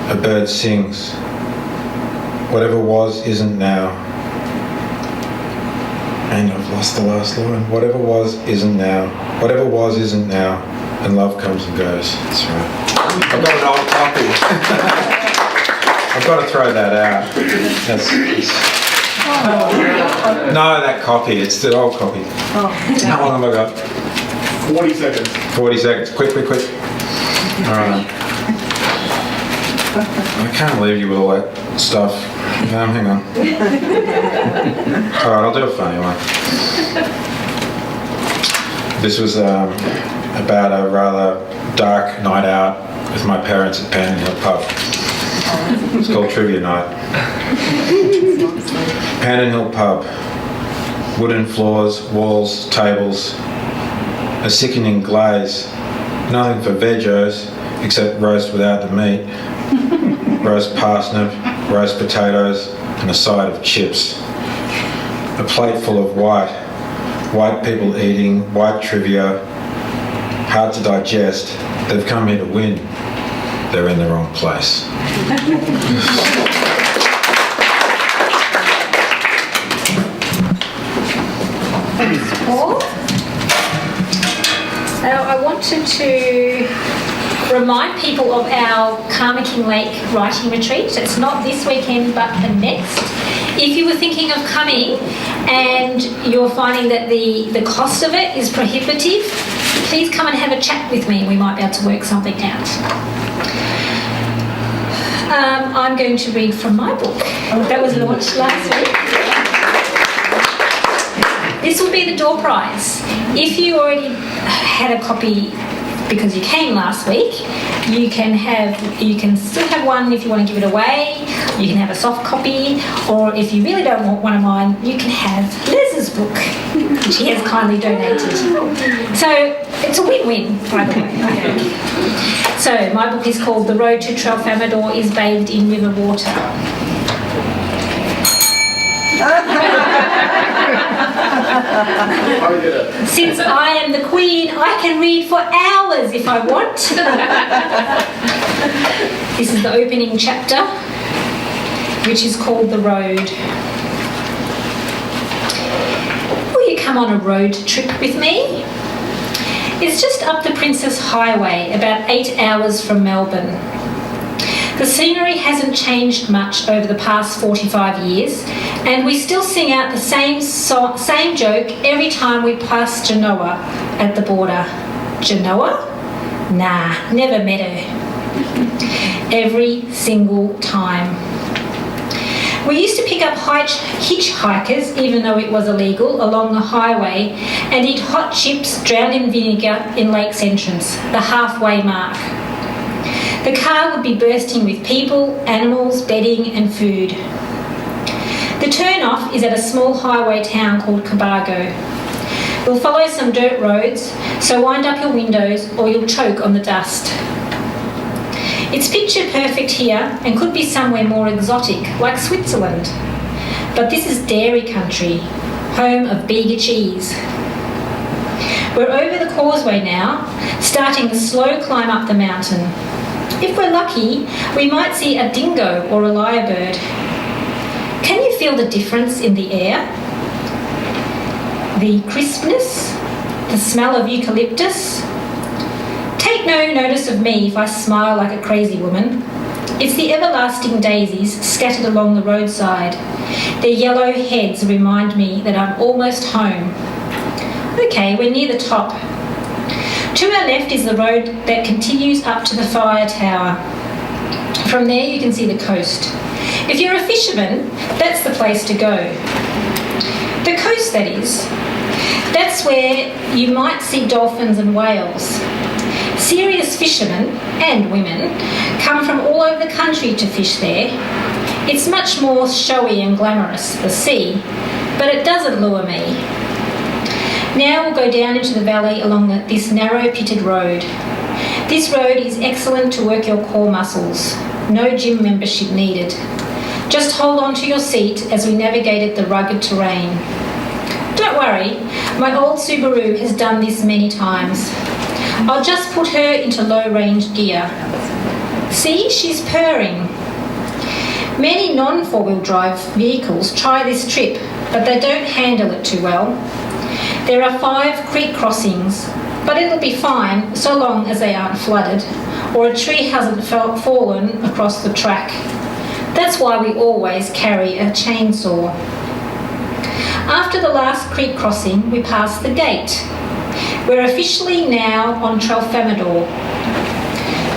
A bird sings. Whatever was isn't now. And I've lost the last line. Whatever was isn't now. Whatever was isn't now. And love comes and goes. That's right. I've got an old copy. I've got to throw that out. No, that copy. It's the old copy. How long have I got? 40 seconds. 40 seconds. Quick. Alright. I can't leave you with all that stuff. Hang on. Alright, I'll do a funny one. This was about a rather dark night out with my parents at Pan Hill Pub. It's called Trivia Night. Pan Hill Pub. Wooden floors, walls, tables. A sickening glaze. Nothing for vegos except roast without the meat. Roast parsnip, roast potatoes, and a side of chips. A plate full of white people eating, white trivia, hard to digest. They've come here to win. They're in the wrong place. Paul? I wanted to remind people of our Karma King Lake writing retreat. It's not this weekend but the next. If you were thinking of coming and you're finding that the cost of it is prohibitive, please come and have a chat with me. We might be able to work something out. I'm going to read from my book that was launched last week. This will be the door prize. If you already had a copy because you came last week, you can still have one if you want to give it away. You can have a soft copy, or if you really don't want one of mine, you can have Les's book, which he has kindly donated. So it's a win-win, by the way, I think. So my book is called The Road to Tralfamadore is Bathed in River Water. Since I am the queen, I can read for hours if I want. This is the opening chapter, which is called The Road. Will you come on a road trip with me? It's just up the Princess Highway, about 8 hours from Melbourne. The scenery hasn't changed much over the past 45 years, and we still sing out the same joke every time we pass Genoa at the border. Genoa? Nah, never met her. Every single time. We used to pick up hitchhikers, even though it was illegal, along the highway and eat hot chips drowned in vinegar in Lake's entrance, the halfway mark. The car would be bursting with people, animals, bedding and food. The turn-off is at a small highway town called Cabargo. We'll follow some dirt roads, so wind up your windows or you'll choke on the dust. It's picture perfect here and could be somewhere more exotic, like Switzerland. But this is dairy country, home of Bega cheese. We're over the causeway now, starting the slow climb up the mountain. If we're lucky, we might see a dingo or a lyrebird. Can you feel the difference in the air? The crispness? The smell of eucalyptus? Take no notice of me if I smile like a crazy woman. It's the everlasting daisies scattered along the roadside. Their yellow heads remind me that I'm almost home. Okay, we're near the top. To our left is the road that continues up to the fire tower. From there you can see the coast. If you're a fisherman, that's the place to go. The coast, that is. That's where you might see dolphins and whales. Serious fishermen, and women, come from all over the country to fish there. It's much more showy and glamorous, the sea, but it doesn't lure me. Now we'll go down into the valley along this narrow pitted road. This road is excellent to work your core muscles. No gym membership needed. Just hold on to your seat as we navigated the rugged terrain. Don't worry, my old Subaru has done this many times. I'll just put her into low-range gear. See, she's purring. Many non-four-wheel drive vehicles try this trip, but they don't handle it too well. There are 5 creek crossings, but it'll be fine so long as they aren't flooded or a tree hasn't fallen across the track. That's why we always carry a chainsaw. After the last creek crossing, we pass the gate. We're officially now on Tralfamadore.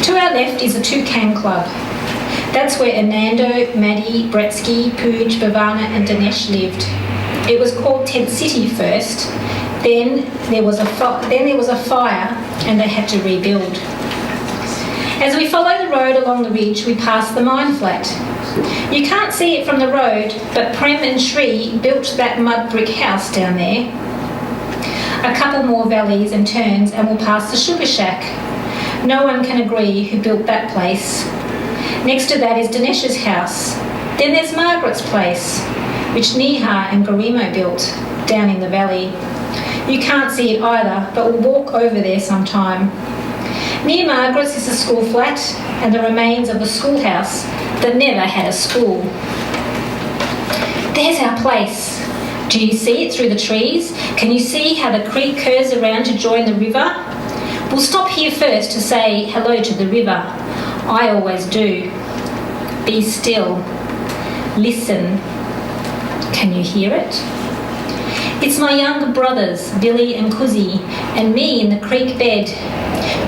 To our left is a Toucan Club. That's where Anando, Maddie, Bretsky, Pooj, Bhavana and Dinesh lived. It was called Tent City first. Then there was a fire and they had to rebuild. As we follow the road along the ridge, we pass the mine flat. You can't see it from the road, but Prem and Shri built that mud brick house down there. A couple more valleys and turns and we'll pass the sugar shack. No one can agree who built that place. Next to that is Dinesh's house. Then there's Margaret's place, which Neha and Garimo built down in the valley. You can't see it either, but we'll walk over there sometime. Near Margaret's is a school flat and the remains of a schoolhouse that never had a school. There's our place. Do you see it through the trees? Can you see how the creek curves around to join the river? We'll stop here first to say hello to the river. I always do. Be still. Listen. Can you hear it? It's my younger brothers, Billy and Kuzi, and me in the creek bed.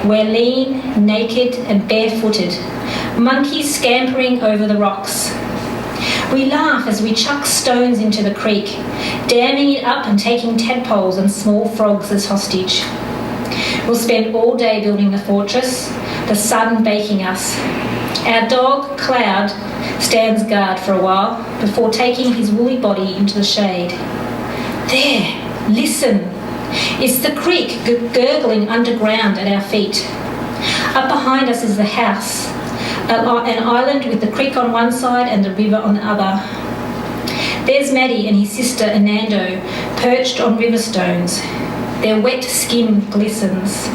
We're lean, naked and barefooted, monkeys scampering over the rocks. We laugh as we chuck stones into the creek, damming it up and taking tadpoles and small frogs as hostage. We'll spend all day building the fortress, the sun baking us. Our dog, Cloud, stands guard for a while before taking his woolly body into the shade. There, listen. It's the creek gurgling underground at our feet. Up behind us is the house, an island with the creek on one side and the river on the other. There's Maddie and his sister Anando perched on river stones. Their wet skin glistens.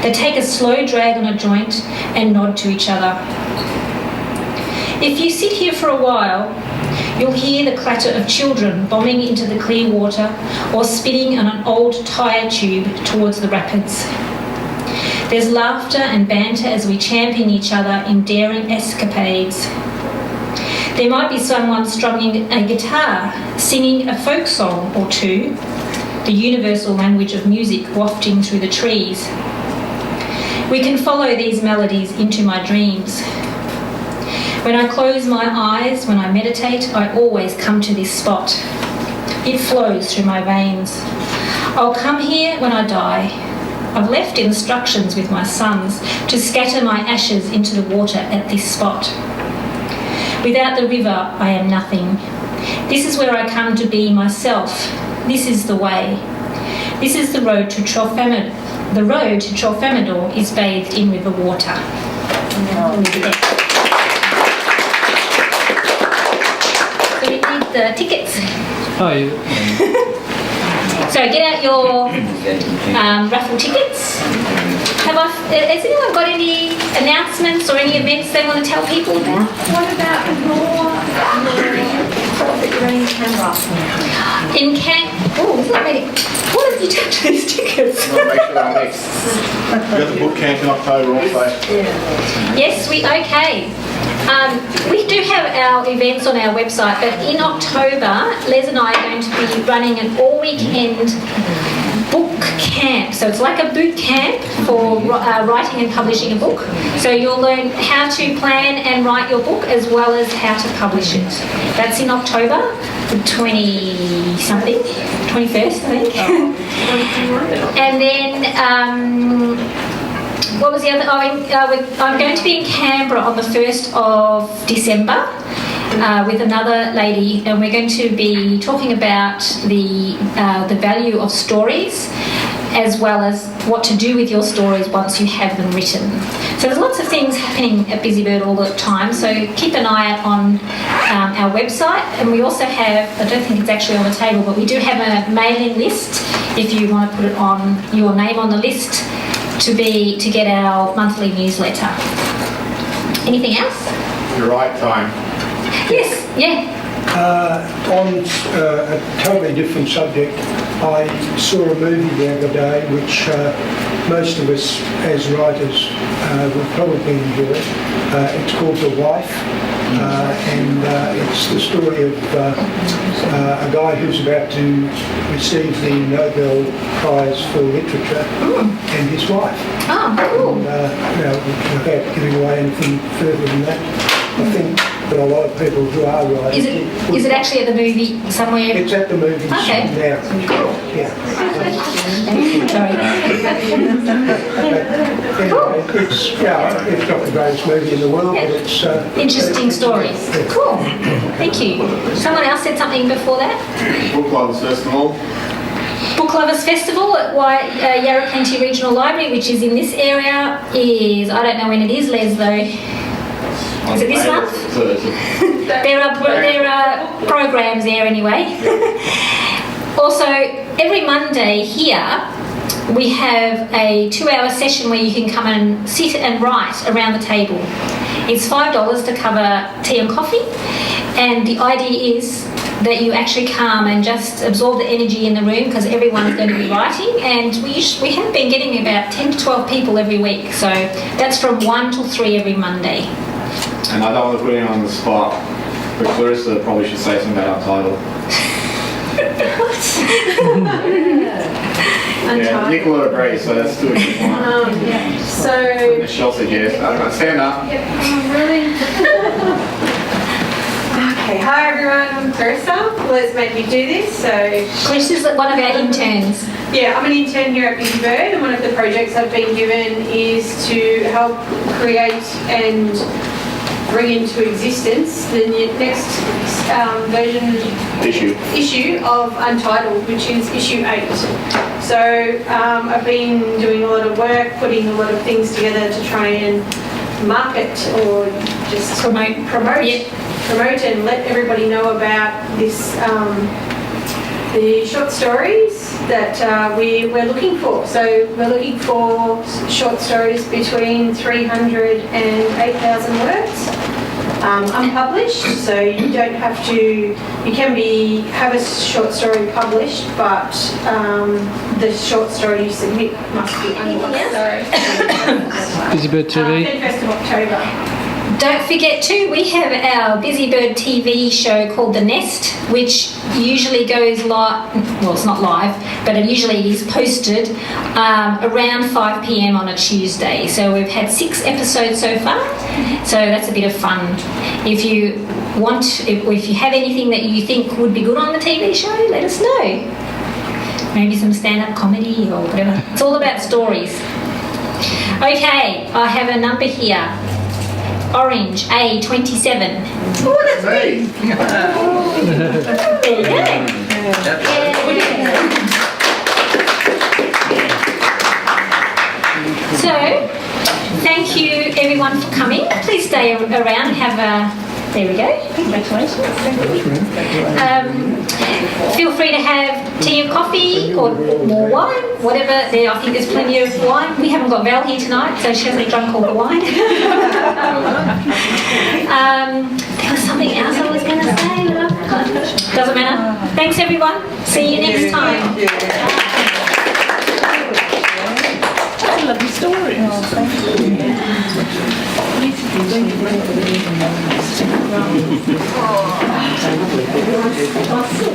They take a slow drag on a joint and nod to each other. If you sit here for a while, you'll hear the clatter of children bombing into the clear water or spinning on an old tyre tube towards the rapids. There's laughter and banter as we champion each other in daring escapades. There might be someone strumming a guitar, singing a folk song or two, the universal language of music wafting through the trees. We can follow these melodies into my dreams. When I close my eyes, when I meditate, I always come to this spot. It flows through my veins. I'll come here when I die. I've left instructions with my sons to scatter my ashes into the water at this spot. Without the river, I am nothing. This is where I come to be myself. This is the way. This is the road to Tralfamadore. The road to Tralfamadore is bathed in river water. So we need the tickets. Oh, So get out your raffle tickets. Has anyone got any announcements or any events they want to tell people about? What about your in Canberra? In oh, isn't that really? What have you done to these tickets? We've got the book camp in October also. Yes, okay. We do have our events on our website, but in October, Les and I are going to be running an all-weekend book camp. So it's like a boot camp for writing and publishing a book. So you'll learn how to plan and write your book as well as how to publish it. That's in October, the 20-something, 21st, I think. And then... what was the other? I'm going to be in Canberra on the 1st of December with another lady, and we're going to be talking about the value of stories, as well as what to do with your stories once you have them written. So there's lots of things happening at Busybird all the time, so keep an eye out on our website. And we also have, I don't think it's actually on the table, but we do have a mailing list if you want to put it on your name on the list to get our monthly newsletter. Anything else? You're right time. Yes, yeah. On a totally different subject, I saw a movie the other day which most of us as writers will probably enjoy. It's called The Wife, and it's the story of a guy who's about to receive the Nobel Prize for Literature and his wife. Oh, cool. And, without giving away anything further than that, I think that a lot of people who are writers... Is it actually at the movie somewhere? It's at the movies now. Cool. Yeah. Sorry. Anyway, it's not the greatest movie in the world, but it's... Interesting stories. Cool. Thank you. Someone else said something before that? Book Lovers Festival. Book Lovers Festival at Yarra Plenty Regional Library, which is in this area, is... I don't know when it is, Les, though. Is it this month? There are programs there anyway. Also, every Monday here we have a 2-hour session where you can come and sit and write around the table. It's $5 to cover tea and coffee, and the idea is that you actually come and just absorb the energy in the room because everyone's going to be writing, and we have been getting about 10 to 12 people every week, so that's from 1 till 3 every Monday. And I don't want to put anyone on the spot, but Clarissa probably should say something about our title. Yeah, Nicola agrees, so let's do it. So... Michelle said yes. Stand up. Oh, really? Okay, hi everyone, I'm Clarissa. Let's make me do this. So, Clarissa's one of our interns. Yeah, I'm an intern here at Busybird, and one of the projects I've been given is to help create and bring into existence the next issue of Untitled, which is issue 8. So I've been doing a lot of work, putting a lot of things together to try and market or just promote and let everybody know about this the short stories that we're looking for. So we're looking for short stories between 300 and 8,000 words. Unpublished, so you don't have to, you can have a short story published, but the short story you submit must be unpublished. Busybird TV. 1st of October. Don't forget too, we have our Busybird TV show called The Nest, which usually goes live, well it's not live, but it usually is posted around 5 p.m. on a Tuesday. So we've had 6 episodes so far, so that's a bit of fun. If you want, if you have anything that you think would be good on the TV show, let us know. Maybe some stand-up comedy or whatever. It's all about stories. Okay, I have a number here. Orange, A27. Oh, that's me. There you go. So, thank you everyone for coming. Please stay around and have a... There we go. Congratulations. Feel free to have tea and coffee or more wine, whatever. There, I think there's plenty of wine. We haven't got Val here tonight, so she hasn't drunk all the wine. There was something else I was going to say, but I forgot. Doesn't matter. Thanks, everyone. See you next time. That's a lovely story. Oh, thank you.